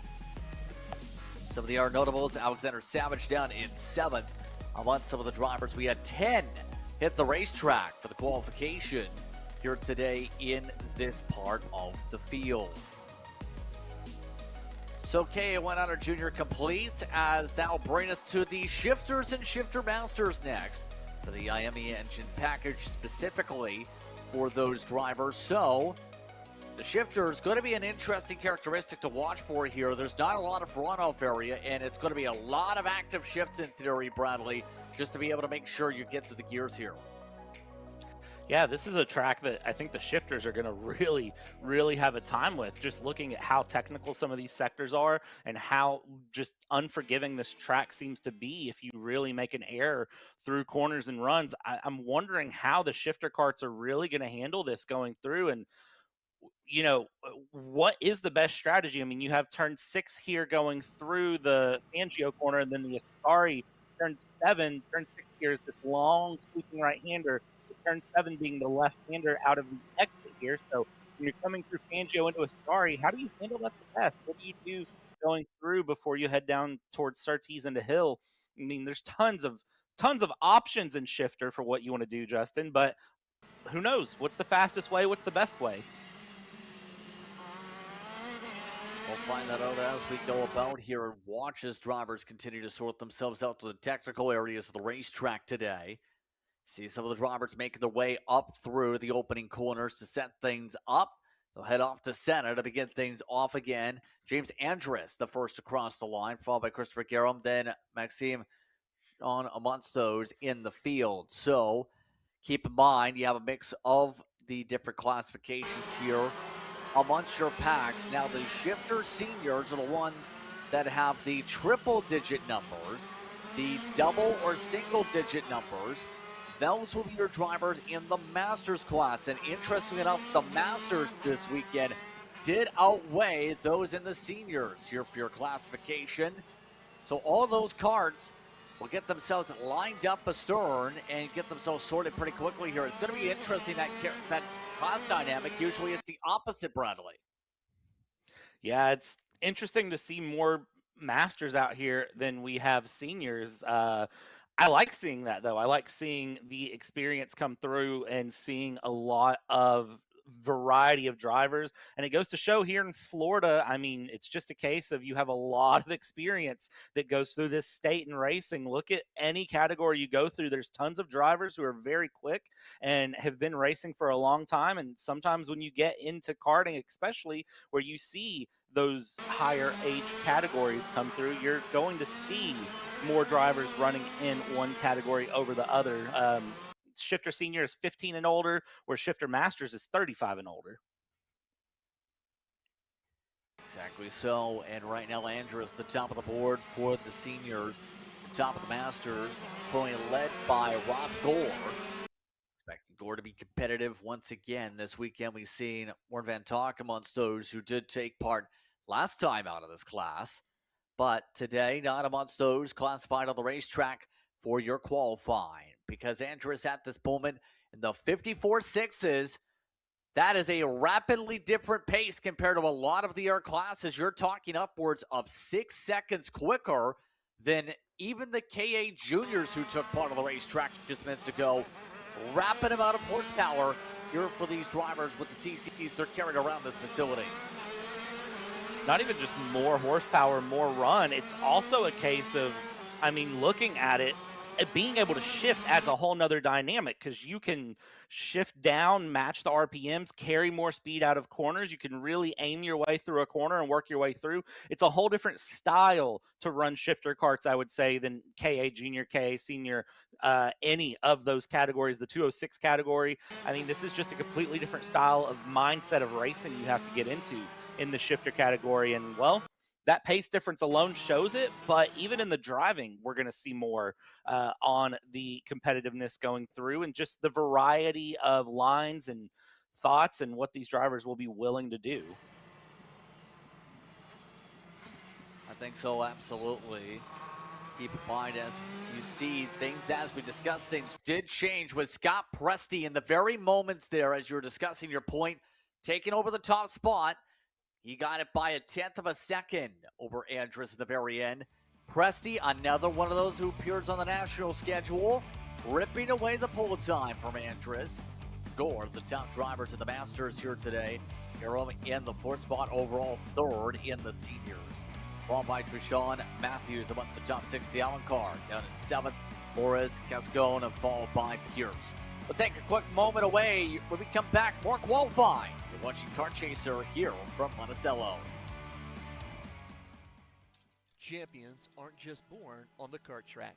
Speaker 10: Some of the other notables, Alexander Savage down in 7th. Among some of the drivers, we had 10 hit the racetrack for the qualification here today in this part of the field. So KA100 Junior complete, as that'll bring us to the Shifters and Shifter Masters next for the IME engine package specifically for those drivers. So the shifter is going to be an interesting characteristic to watch for here. There's not a lot of runoff area, and it's going to be a lot of active shifts in theory, Bradley, just to be able to make sure you get through the gears here.
Speaker 11: Yeah, this is a track that I think the shifters are going to really have a time with, just looking at how technical some of these sectors are and how just unforgiving this track seems to be if you really make an error through corners and runs. I'm wondering how the shifter carts are really going to handle this going through, and you know, what is the best strategy? I mean, you have turn 6 here going through the Fangio corner, and then the Ascari turn 7. Turn 6 here is this long sweeping right-hander. Turn 7 being the left-hander out of the exit here. So when you're coming through Fangio into Ascari, how do you handle that the best? What do you do going through before you head down towards Surtees into Hill? I mean, there's tons of options in shifter for what you want to do, Justin, but who knows? What's the fastest way? What's the best way?
Speaker 10: We'll find that out as we go about here and watch as drivers continue to sort themselves out to the technical areas of the racetrack today. See some of the drivers making their way up through the opening corners to set things up. They'll head off to center to begin things off again. James Andrus, the first across the line, followed by Christopher Garum, then Maxime on amongst those in the field. So keep in mind, you have a mix of the different classifications here amongst your packs. Now, the shifter seniors are the ones that have the triple-digit numbers, the double or single-digit numbers. Those will be your drivers in the Masters class. And interestingly enough, the Masters this weekend did outweigh those in the seniors here for your classification. So all those carts will get themselves lined up astern and get themselves sorted pretty quickly here. It's going to be interesting, that class dynamic. Usually it's the opposite, Bradley.
Speaker 11: Yeah, it's interesting to see more Masters out here than we have seniors. I like seeing that, though. I like seeing the experience come through and seeing a lot of variety of drivers. And it goes to show here in Florida, I mean, it's just a case of you have a lot of experience that goes through this state in racing. Look at any category you go through. There's tons of drivers who are very quick and have been racing for a long time. And sometimes when you get into karting, especially where you see those higher age categories come through, you're going to see more drivers running in one category over the other. Shifter senior is 15 and older, where shifter masters is 35 and older.
Speaker 10: Exactly so. And right now, Andrews, the top of the board for the seniors, the top of the Masters, going led by Rob Gore. Expecting Gore to be competitive once again this weekend. We've seen Warren Van Talk amongst those who did take part last time out of this class. But today, not amongst those classified on the racetrack for your qualifying, because Andrus at this moment in the 54.6s, that is a rapidly different pace compared to a lot of the other classes. You're talking upwards of 6 seconds quicker than even the KA juniors who took part of the racetrack just minutes ago. Rapid amount of horsepower here for these drivers with the CCs they're carrying around this facility.
Speaker 11: Not even just more horsepower, more run. It's also a case of, I mean, looking at it, being able to shift adds a whole nother dynamic, because you can shift down, match the RPMs, carry more speed out of corners. You can really aim your way through a corner and work your way through. It's a whole different style to run shifter carts, I would say, than KA junior, KA senior, any of those categories, the 206 category. I mean, this is just a completely different style of mindset of racing you have to get into in the shifter category. And, well, that pace difference alone shows it, but even in the driving, we're going to see more on the competitiveness going through and just the variety of lines and thoughts and what these drivers will be willing to do.
Speaker 10: I think so, absolutely. Keep in mind as you see things, as we discussed, things did change with Scott Presti in the very moments there as you were discussing your point, taking over the top spot. He got it by a 1/10 of a second over Andrus at the very end. Presti, another one of those who appears on the national schedule, ripping away the pole time from Andrus. Gore, the top drivers of the Masters here today. Hero in the 4th spot, overall 3rd in the seniors. Followed by Trishawn Matthews amongst the top 60. Alan Carr down in 7th. Boris Cascone followed by Pierce. We'll take a quick moment away. When we come back, more qualifying. You're watching Kart Chaser here from Monticello.
Speaker 12: Champions aren't just born on the kart track.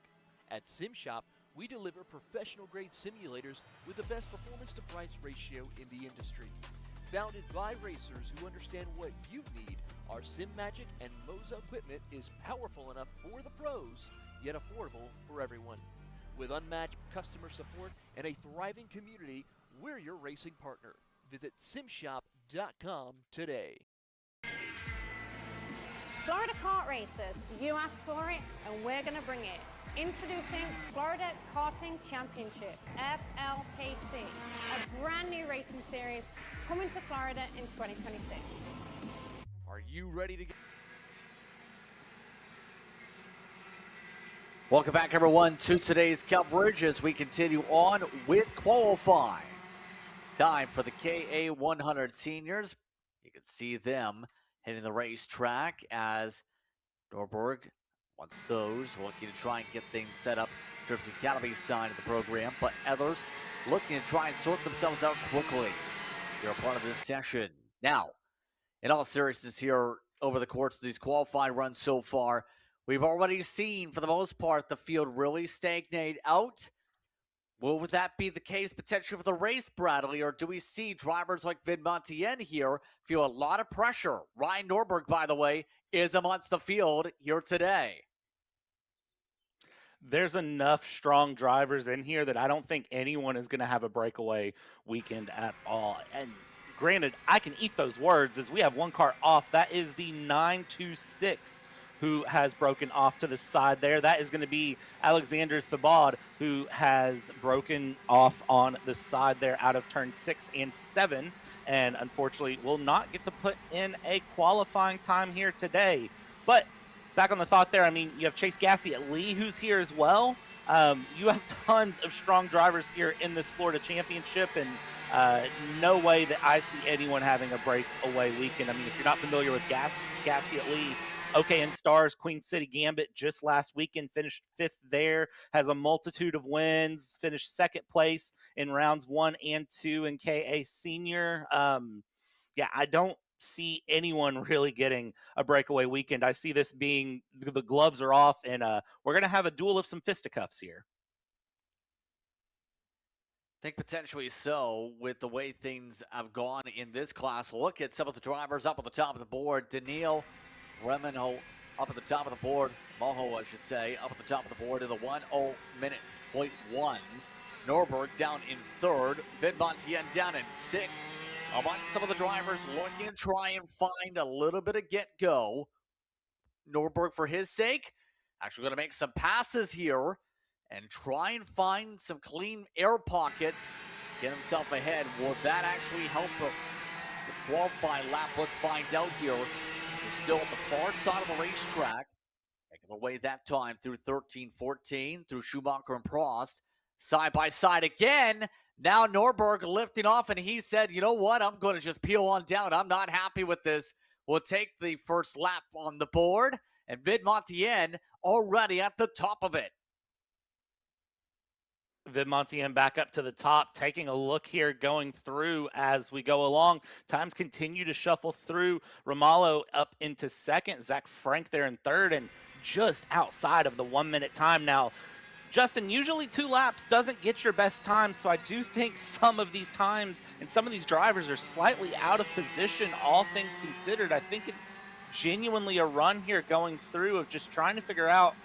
Speaker 12: At SimShop, we deliver professional-grade simulators with the best performance-to-price ratio in the industry. Founded by racers who understand what you need, our SimMagic and Moza equipment is powerful enough for the pros, yet affordable for everyone. With unmatched customer support and a thriving community, we're your racing partner. Visit simshop.com today.
Speaker 13: Florida Kart Racers, you asked for it and we're going to bring it. Introducing Florida Karting Championship, FLKC, a brand new racing series coming to Florida in 2026.
Speaker 10: Are you ready to get... Welcome back, everyone, to today's coverage as we continue on with qualifying. Time for the KA100 seniors. You can see them hitting the racetrack as Norberg wants those looking to try and get things set up in terms of the Academy side of the program, but others looking to try and sort themselves out quickly. You're a part of this session. Now, in all seriousness here, over the course of these qualifying runs so far, we've already seen, for the most part, the field really stagnate out. Will that be the case potentially for the race, Bradley, or do we see drivers like Vin Montien here feel a lot of pressure? Ryan Norberg, by the way, is amongst the field here today.
Speaker 11: There's enough strong drivers in here that I don't think anyone is going to have a breakaway weekend at all. And granted, I can eat those words as we have one car off. That is the 926 who has broken off to the side there. That is going to be Alexander Thabad, who has broken off on the side there out of turn 6 and 7, and unfortunately will not get to put in a qualifying time here today. But back on the thought there, I mean, you have Chase Gassey at Lee, who's here as well. You have tons of strong drivers here in this Florida Championship, and no way that I see anyone having a breakaway weekend. I mean, if you're not familiar with Gassey at Lee, OKN Stars, Queen City Gambit just last weekend finished 5th there, has a multitude of wins, finished 2nd place in rounds 1 and 2 in KA Senior. Yeah, I don't see anyone really getting a breakaway weekend. I see this being the gloves are off, and we're going to have a duel of some fisticuffs here.
Speaker 10: I think potentially so with the way things have gone in this class. Look at some of the drivers up at the top of the board. Daniil Remino up at the top of the board. Moho, I should say, up at the top of the board in the 1:0.1s. Norberg down in 3rd. Vin Montien down in 6th. Among some of the drivers looking to try and find a little bit of get-go. Norberg, for his sake, actually going to make some passes here and try and find some clean air pockets, get himself ahead. Will that actually help the qualifying lap? Let's find out here. We're still at the far side of the racetrack, making their way that time through 13-14, through Schumacher and Prost. Side by side again. Now Norberg lifting off, and he said, you know what, I'm going to just peel on down. I'm not happy with this. We'll take the first lap on the board, and Vin Montien already at the top of it.
Speaker 11: Vin Montien back up to the top, taking a look here, going through as we go along. Times continue to shuffle through. Romalo up into 2nd, Zach Frank there in 3rd, and just outside of the 1-minute time now. Justin, usually 2 laps doesn't get your best time, so I do think some of these times and some of these drivers are slightly out of position, all things considered. I think it's genuinely a run here going through of just trying to figure out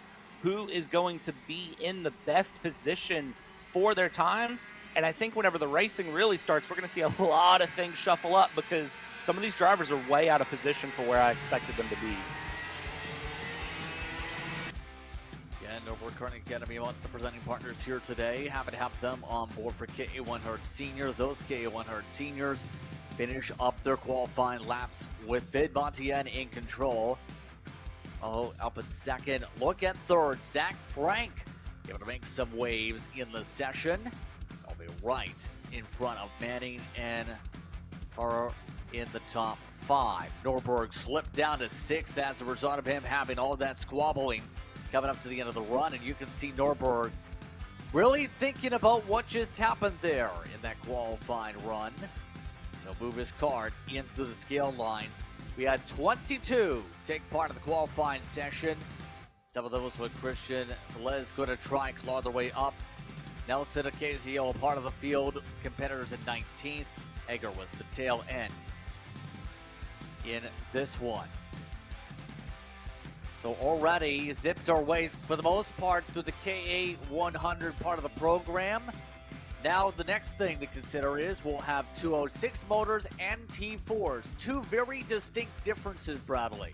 Speaker 11: who is going to be in the best position for their times. And I think whenever the racing really starts, we're going to see a lot of things shuffle up because some of these drivers are way out of position for where I expected them to be.
Speaker 10: We're Karting Academy amongst the presenting partners here today. Happy to have them on board for KA100 Senior. Those KA100 Seniors finish up their qualifying laps with Vid Montien in control. Oh, up in second. Look at third. Zach Frank able to make some waves in the session. I'll be right in front of Manning and are in the top 5. Norberg slipped down to 6th as a result of him having all that squabbling coming up to the end of the run, and you can see Norberg really thinking about what just happened there in that qualifying run. So move his card into the scale lines. We had 22 take part in the qualifying session. Some of those with Christian Les going to try and claw their way up. Nelson Ocasio, part of the field. Competitors in 19th. Egger was the tail end in this one. So already zipped our way for the most part through the KA100 part of the program. Now the next thing to consider is we'll have 206 motors and T4s. Two very distinct differences, Bradley.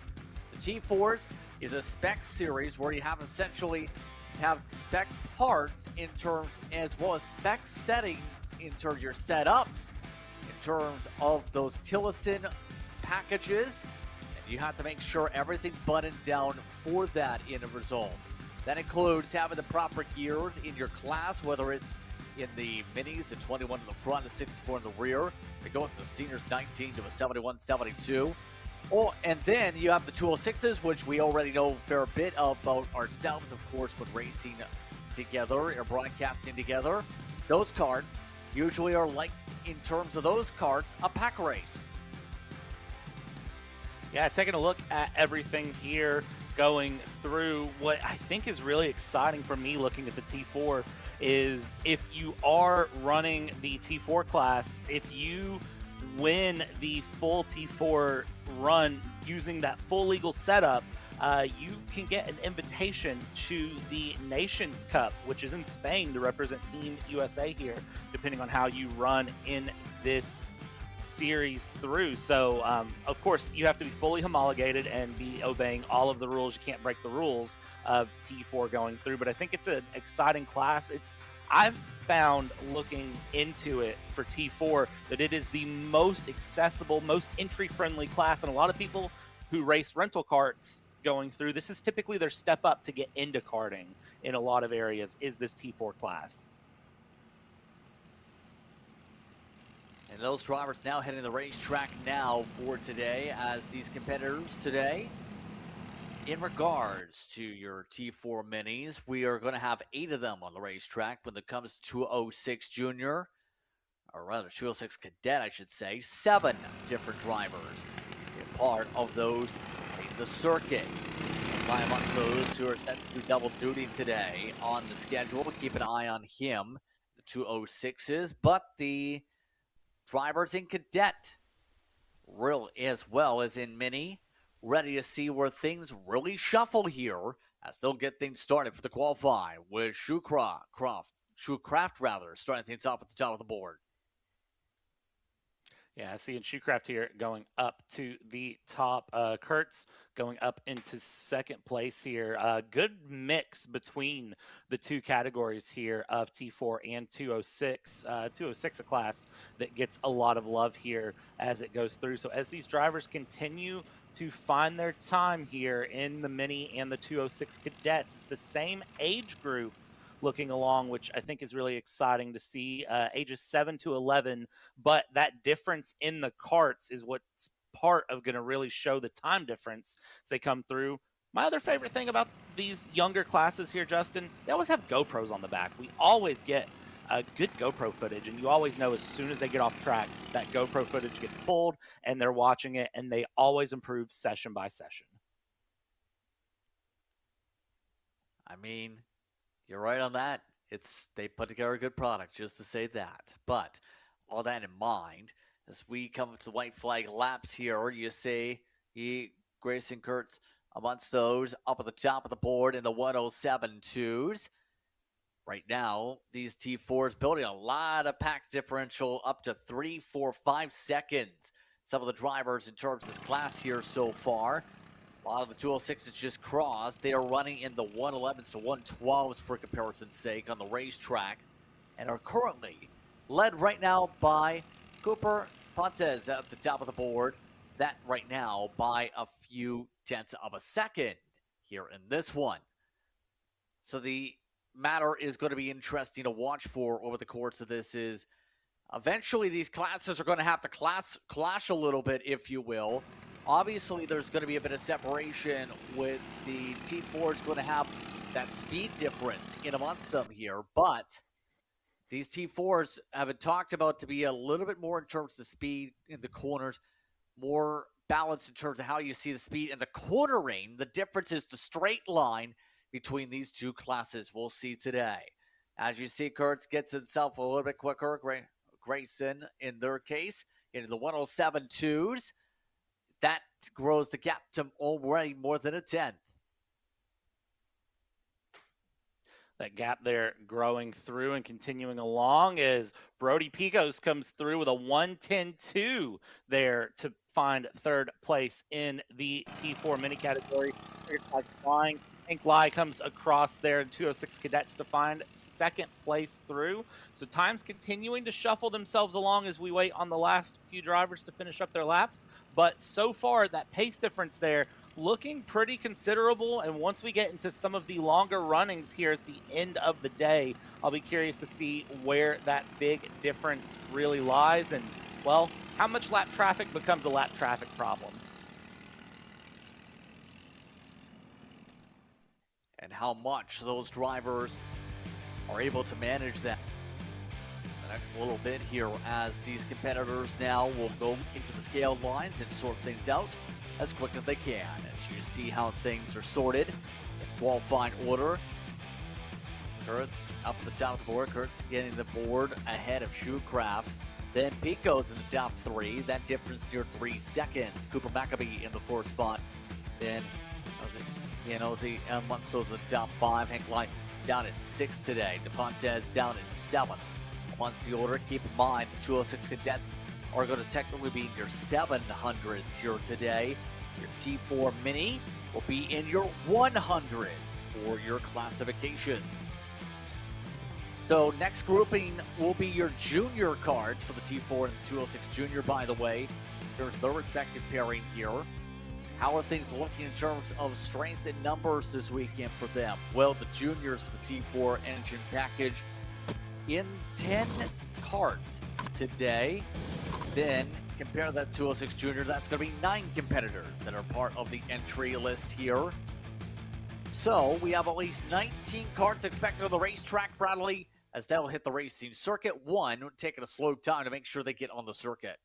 Speaker 10: The T4s is a spec series where you have essentially have spec parts in terms as well as spec settings in terms of your setups, in terms of those Tillotson packages. And you have to make sure everything's buttoned down for that in a result. That includes having the proper gears in your class, whether it's in the minis, a 21 in the front, a 64 in the rear. They go up to seniors 19 to a 71, 72. Oh, and then you have the 206s, which we already know a fair bit about ourselves, of course, when racing together or broadcasting together. Those cards usually are like, in terms of those cards, a pack race.
Speaker 11: Yeah, taking a look at everything here, going through what I think is really exciting for me looking at the T4 is if you are running the T4 class, if you win the full T4 run using that full legal setup, you can get an invitation to the Nations Cup, which is in Spain to represent Team USA here, depending on how you run in this series through. So, of course, you have to be fully homologated and be obeying all of the rules. You can't break the rules of T4 going through, but I think it's an exciting class. I've found looking into it for T4 that it is the most accessible, most entry-friendly class, and a lot of people who race rental karts going through, this is typically their step up to get into karting in a lot of areas, is this T4 class.
Speaker 10: And those drivers now heading the racetrack now for today as these competitors today. In regards to your T4 minis, we are going to have 8 of them on the racetrack when it comes to 206 Junior, or rather 206 Cadet, I should say. 7 different drivers in part of those in the circuit. By amongst those who are set to do double duty today on the schedule, keep an eye on him, the 206s, but the drivers in Cadet, real as well as in Mini, ready to see where things really shuffle here as they'll get things started for the qualify with Shoecraft starting things off at the top of the board.
Speaker 11: Yeah, I see in Shoecraft here going up to the top. Kurtz going up into second place here. Good mix between the two categories here of T4 and 206. 206 a class that gets a lot of love here as it goes through. So as these drivers continue to find their time here in the Mini and the 206 Cadets, it's the same age group looking along, which I think is really exciting to see, ages 7 to 11. But that difference in the karts is what's part of going to really show the time difference as they come through. My other favorite thing about these younger classes here, Justin, they always have GoPros on the back. We always get good GoPro footage, and you always know as soon as they get off track, that GoPro footage gets pulled, and they're watching it, and they always improve session by session.
Speaker 10: I mean, you're right on that. They put together a good product, just to say that. But all that in mind, as we come to the white flag laps here, you see Grayson Kurtz amongst those up at the top of the board in the 107.2s. Right now, these T4s building a lot of pack differential up to 3, 4, 5 seconds. Some of the drivers in terms of this class here so far. A lot of the 206s just crossed. They are running in the 111s to 112s for comparison's sake on the racetrack and are currently led right now by Cooper Pontes at the top of the board. That right now by a few tenths of a second here in this one. So the matter is going to be interesting to watch for over the course of this is eventually these classes are going to have to clash a little bit, if you will. Obviously, there's going to be a bit of separation with the T4s going to have that speed difference in amongst them here, but these T4s have been talked about to be a little bit more in terms of speed in the corners, more balanced in terms of how you see the speed and the cornering. The difference is the straight line between these two classes we'll see today. As you see, Kurtz gets himself a little bit quicker. Grayson, in their case, into the 107.2s. That grows the gap to already more than a tenth.
Speaker 11: That gap there growing through and continuing along as Brody Picos comes through with a 1:10.2 there to find third place in the T4 mini category. Flying. Hank Lai comes across there in 206 Cadets to find second place through. So time's continuing to shuffle themselves along as we wait on the last few drivers to finish up their laps. But so far, that pace difference there looking pretty considerable. And once we get into some of the longer runnings here at the end of the day, I'll be curious to see where that big difference really lies. And, well, how much lap traffic becomes a lap traffic problem.
Speaker 10: And how much those drivers are able to manage that. The next little bit here as these competitors now will go into the scale lines and sort things out as quick as they can. As you see how things are sorted, it's qualifying order. Kurtz up at the top of the board. Kurtz getting the board ahead of Shoecraft. Then Pico's in the top three. That difference near 3 seconds. Cooper Maccabee in the fourth spot. Then Ozzy and Munsto's in the top 5. Hank Light down at 6 today. DePontes down at 7th. Once the order, keep in mind the 206 Cadets are going to technically be in your 700s here today. Your T4 Mini will be in your 100s for your classifications. So next grouping will be your junior cards for the T4 and the 206 Junior, by the way, in terms of their respective pairing here. How are things looking in terms of strength and numbers this weekend for them? Well, the juniors for the T4 engine package in 10 carts today. Then compare that to 206 Junior, that's going to be 9 competitors that are part of the entry list here. So we have at least 19 carts expected on the racetrack, Bradley, as that will hit the racing circuit. One taking a slow time to make sure they get on the circuit.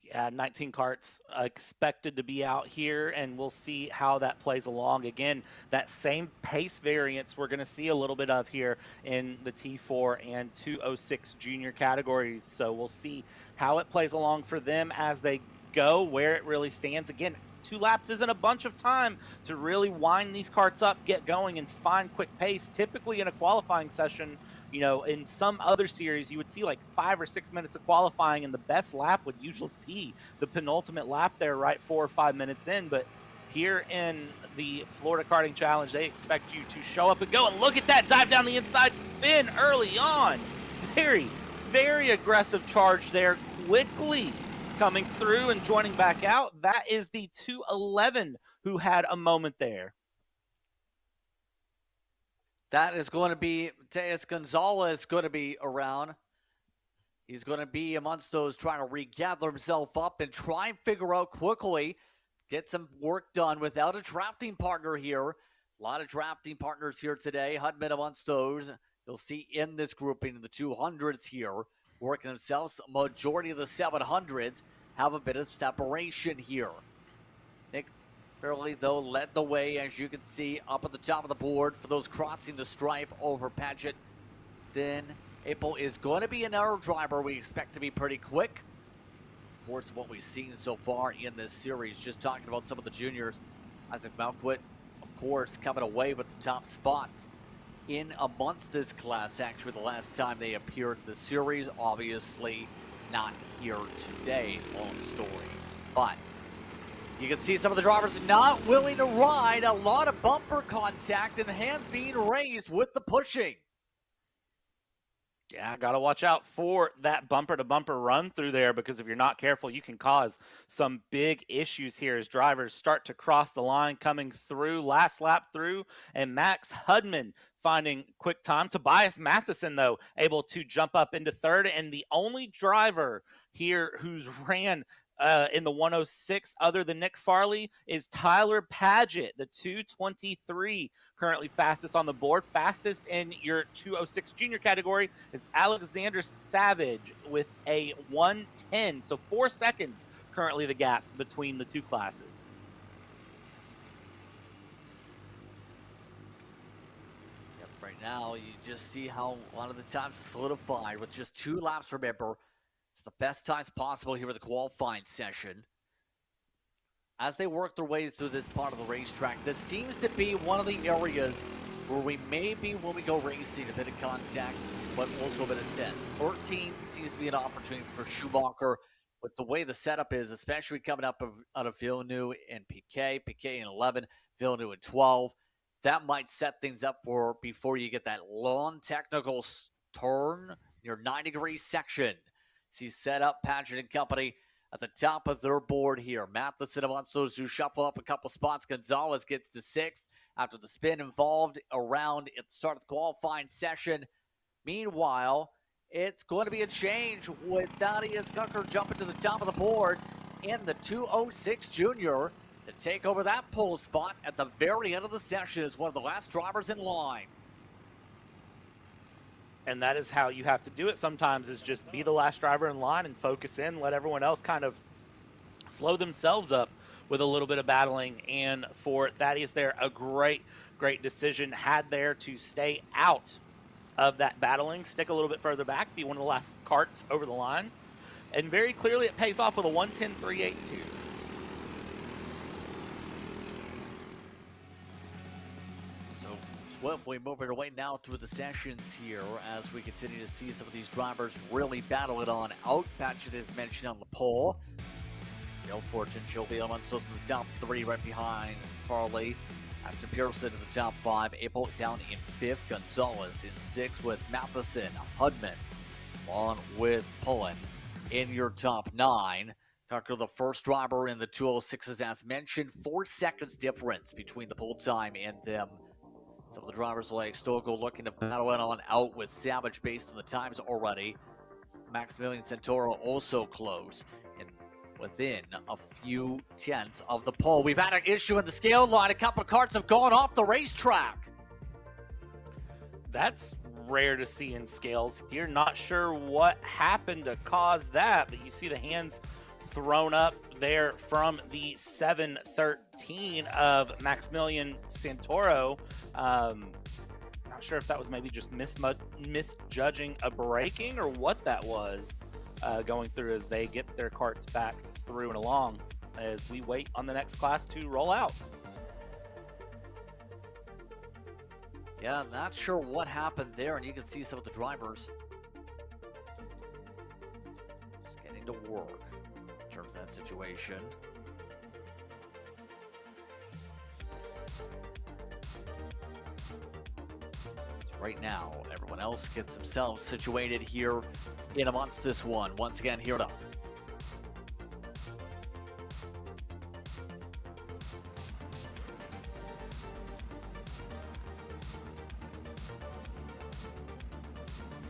Speaker 11: Yeah, 19 carts expected to be out here, and we'll see how that plays along. Again, that same pace variance we're going to see a little bit of here in the T4 and 206 Junior categories. So we'll see how it plays along for them as they go, where it really stands. Again, 2 laps isn't a bunch of time to really wind these carts up, get going, and find quick pace. Typically in a qualifying session, you know, in some other series, you would see like 5 or 6 minutes of qualifying, and the best lap would usually be the penultimate lap there, right 4 or 5 minutes in. But here in the Florida Karting Challenge, they expect you to show up and go. And look at that dive down the inside spin early on. Very, very aggressive charge there, quickly coming through and joining back out. That is the 211 who had a moment there.
Speaker 10: That is going to be Mateus Gonzalez going to be around. He's going to be amongst those trying to regather himself up and try and figure out quickly, get some work done without a drafting partner here. A lot of drafting partners here today. Hudman amongst those. You'll see in this grouping the 200s here working themselves. Majority of the 700s have a bit of separation here. Nick Fairley, though, led the way, as you can see, up at the top of the board for those crossing the stripe over Paget. Then April is going to be another driver we expect to be pretty quick. Of course, what we've seen so far in this series, just talking about some of the juniors. Isaac Malquit, of course, coming away with the top spots in amongst this class. Actually, the last time they appeared in the series, obviously not here today, long story. But You can see some of the drivers not willing to ride. A lot of bumper contact and hands being raised with the pushing.
Speaker 11: Yeah, got to watch out for that bumper-to-bumper run through there, because if you're not careful, you can cause some big issues here as drivers start to cross the line coming through, last lap through, and Max Hudman finding quick time. Tobias Matheson, though, able to jump up into third, and the only driver here who's ran in the 106 other than Nick Farley is Tyler Padgett, the 223, currently fastest on the board. Fastest in your 206 junior category is Alexander Savage with a 110, so 4 seconds currently the gap between the two classes.
Speaker 10: Yep, right now you just see how a lot of the times solidified with just 2 laps. Remember, the best times possible here with the qualifying session. As they work their way through this part of the racetrack, this seems to be one of the areas where we may be, when we go racing, a bit of contact, but also a bit of sense. 13 seems to be an opportunity for Schumacher with the way the setup is, especially coming up out of Villeneuve and Piquet in 11, Villeneuve in 12. That might set things up for before you get that long technical turn, your 90-degree section. See set up Padgett and company at the top of their board here. Matheson wants those to shuffle up a couple spots. Gonzalez gets to 6th after the spin involved around at the start of the qualifying session. Meanwhile, it's going to be a change with Thaddeus Gucker jumping to the top of the board in the 206 Junior to take over that pole spot at the very end of the session as one of the last drivers in line.
Speaker 11: And that is how you have to do it sometimes, is just be the last driver in line and focus in, let everyone else kind of slow themselves up with a little bit of battling. And for Thaddeus there, a great decision had there to stay out of that battling, stick a little bit further back, be one of the last carts over the line. And very clearly it pays off with a 110.382.
Speaker 10: Swiftly moving our way now through the sessions here as we continue to see some of these drivers really battle it on out. Padgett is mentioned on the pole. No fortune, she'll be amongst those in the top 3 right behind Farley. After Pearson in the top 5, April down in 5th, Gonzalez in 6th with Matheson, Hudman, along with Pullen in your top 9. Tucker, the first driver in the 206s, as mentioned, 4 seconds difference between the pole time and them. Some of the drivers like Stokel looking to battle it on out with Savage based on the times already. Maximilian Santoro also close and within a few tenths of the pole. We've had an issue in the scale line. A couple of carts have gone off the racetrack.
Speaker 11: That's rare to see in scales. You're not sure what happened to cause that, but you see the hands thrown up there from the 713 of Maximilian Santoro. Not sure if that was maybe just misjudging a braking or what that was going through as they get their carts back through and along as we wait on the next class to roll out.
Speaker 10: Yeah, not sure what happened there, and you can see some of the drivers just getting to work in terms of that situation. So right now, everyone else gets themselves situated here in amongst this one. Once again, here to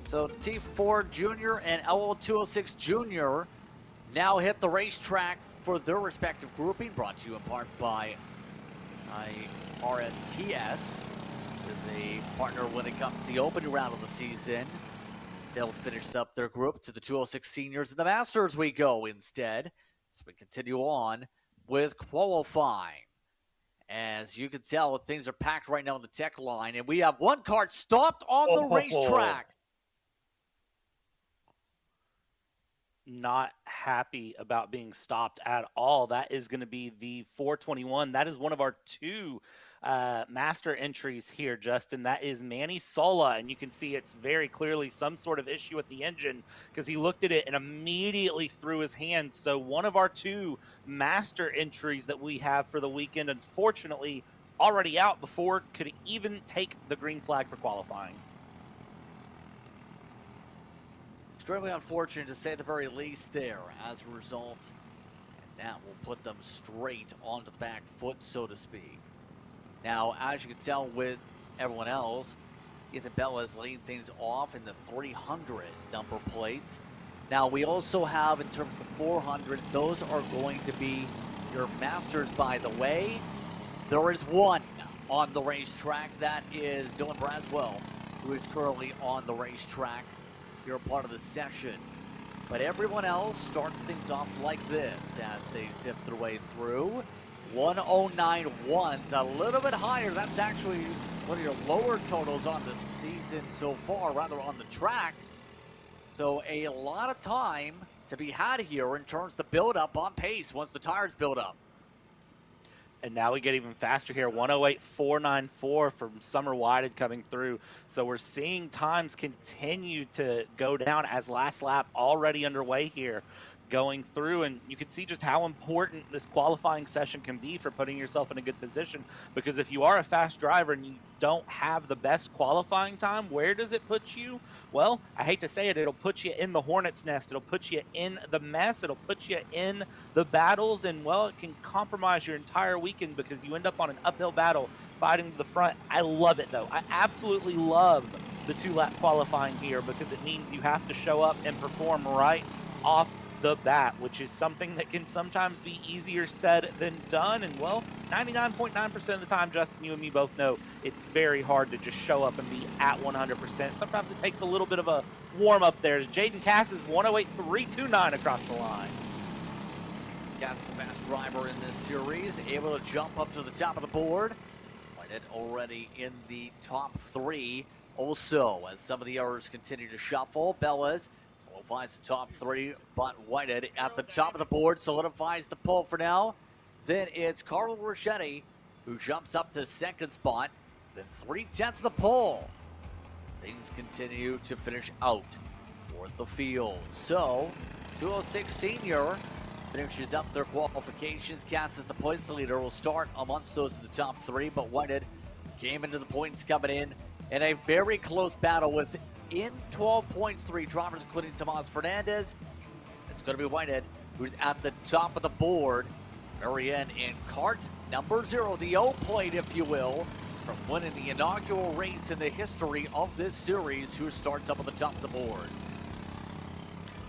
Speaker 10: So T4 Junior and LL206 Junior now hit the racetrack for their respective grouping, brought to you in part by RSTS. Is a partner when it comes to the opening round of the season. They'll finish up their group to the 206 seniors and the Masters we go instead. So we continue on with qualifying. As you can tell, things are packed right now on the tech line, and we have one kart stopped on the racetrack.
Speaker 11: Not happy about being stopped at all. That is going to be the 421. That is one of our two master entries here, Justin. That is Manny Sola, and you can see it's very clearly some sort of issue with the engine because he looked at it and immediately threw his hands. So one of our 2 master entries that we have for the weekend, unfortunately, already out before could even take the green flag for qualifying.
Speaker 10: Extremely unfortunate to say the very least there as a result. And that will put them straight onto the back foot, so to speak. Now, as you can tell with everyone else, Ethan Bell is leading things off in the 300 number plates. Now, we also have, in terms of the 400s, those are going to be your masters, by the way. There is one on the racetrack. That is Dylan Braswell, who is currently on the racetrack. You're a part of the session. But everyone else starts things off like this as they sift their way through. 109.1's a little bit higher. That's actually one of your lower totals on the season so far, rather on the track. So a lot of time to be had here in terms of the build-up on pace once the tires build up.
Speaker 11: And now we get even faster here, 108.494 from Summer Whited coming through. So we're seeing times continue to go down as last lap already underway here going through. And you can see just how important this qualifying session can be for putting yourself in a good position. Because if you are a fast driver and you don't have the best qualifying time, where does it put you? Well, I hate to say it, it'll put you in the hornet's nest. It'll put you in the mess. It'll put you in the battles. And, well, it can compromise your entire weekend because you end up on an uphill battle fighting to the front. I love it, though. I absolutely love the 2-lap qualifying here because it means you have to show up and perform right off the bat, which is something that can sometimes be easier said than done. And, well, 99.9% of the time, Justin, you and me both know it's very hard to just show up and be at 100%. Sometimes it takes a little bit of a warm-up there. Jaden Cass is 108.329 across the line.
Speaker 10: Cass is the best driver in this series, able to jump up to the top of the board. Whited already in the top 3. Also, as some of the others continue to shuffle, Bellas solidifies the top 3, but Whited at the top of the board solidifies the pole for now. Then it's Carl Rochetti who jumps up to second spot, then 3/10 of the pole. Things continue to finish out for the field. So, 206 senior finishes up their qualifications. Cass is the points leader, will start amongst those in the top 3, but Whited came into the points coming in a very close battle with in 12 points, 3 drivers, including Tomas Fernandez. It's going to be Whited, who's at the top of the board. Very end in Kart number 0, the O plate, if you will, from winning the inaugural race in the history of this series, who starts up at the top of the board.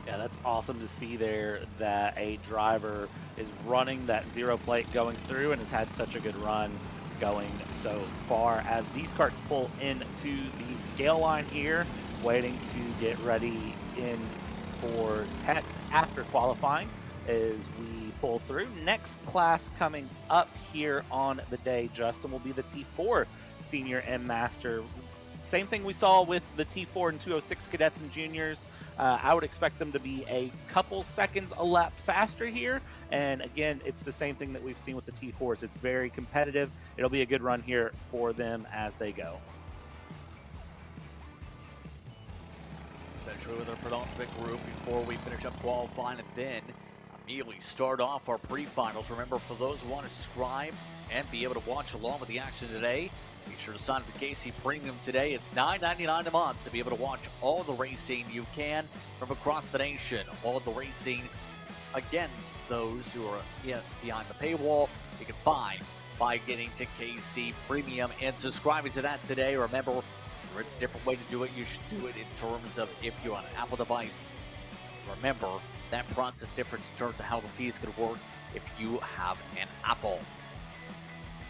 Speaker 11: Yeah, that's awesome to see there that a driver is running that 0 plate going through and has had such a good run going so far as these carts pull into the scale line here, waiting to get ready in for tech after qualifying as we pull through. Next class coming up here on the day, Justin, will be the T4 Senior and Master. Same thing we saw with the T4 and 206 cadets and juniors. I would expect them to be a couple seconds a lap faster here. And again, it's the same thing that we've seen with the T4s. It's very competitive. It'll be a good run here for them as they go.
Speaker 10: Eventually with our penultimate group before we finish up qualifying and then immediately start off our pre-finals. Remember, for those who want to subscribe and be able to watch along with the action today, be sure to sign up to KC Premium today. It's $9.99 a month to be able to watch all the racing you can from across the nation. All the racing against those who are behind the paywall you can find by getting to KC Premium and subscribing to that today. Remember, it's a different way to do it. You should do it in terms of if you're on an Apple device. Remember, that process difference in terms of how the fees could work if you have an Apple.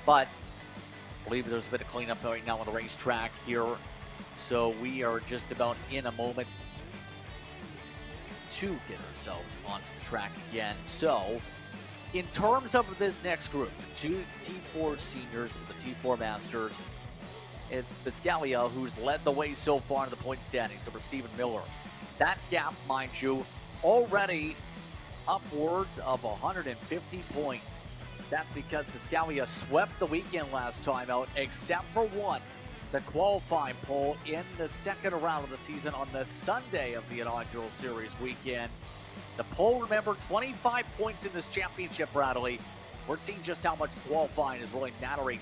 Speaker 10: But I believe there's a bit of cleanup right now on the racetrack here. So we are just about in a moment to get ourselves onto the track again. So in terms of this next group, the 2 T4 seniors and the T4 masters, it's Biscaglia who's led the way so far in the point standings over Stephen Miller. That gap, mind you, already upwards of 150 points. That's because Piscaglia swept the weekend last time out, except for one. The qualifying pole in the second round of the season on the Sunday of the inaugural series weekend. The pole, remember, 25 points in this championship, Bradley. We're seeing just how much qualifying is really mattering.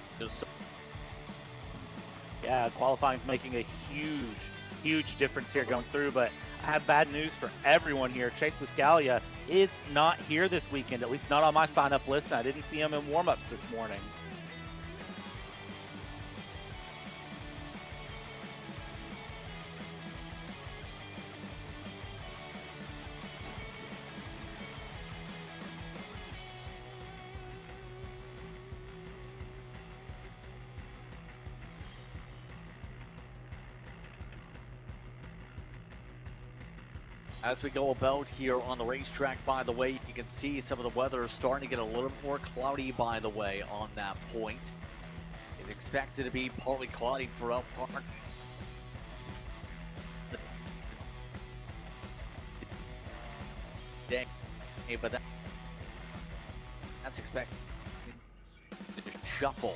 Speaker 11: Yeah, qualifying's making a huge difference here going through, but I have bad news for everyone here. Chase Piscaglia is not here this weekend, at least not on my sign-up list, and I didn't see him in warm-ups this morning.
Speaker 10: As we go about here on the racetrack, by the way, you can see some of the weather is starting to get a little more cloudy, by the way, on that point. It's expected to be partly cloudy throughout part. But that's expected to shuffle.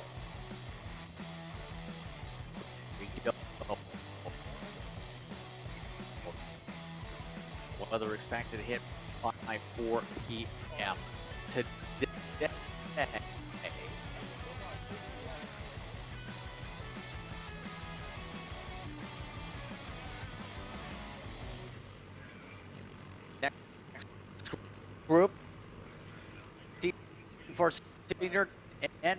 Speaker 10: Weather expected to hit by 4 p.m. today. Next group for senior and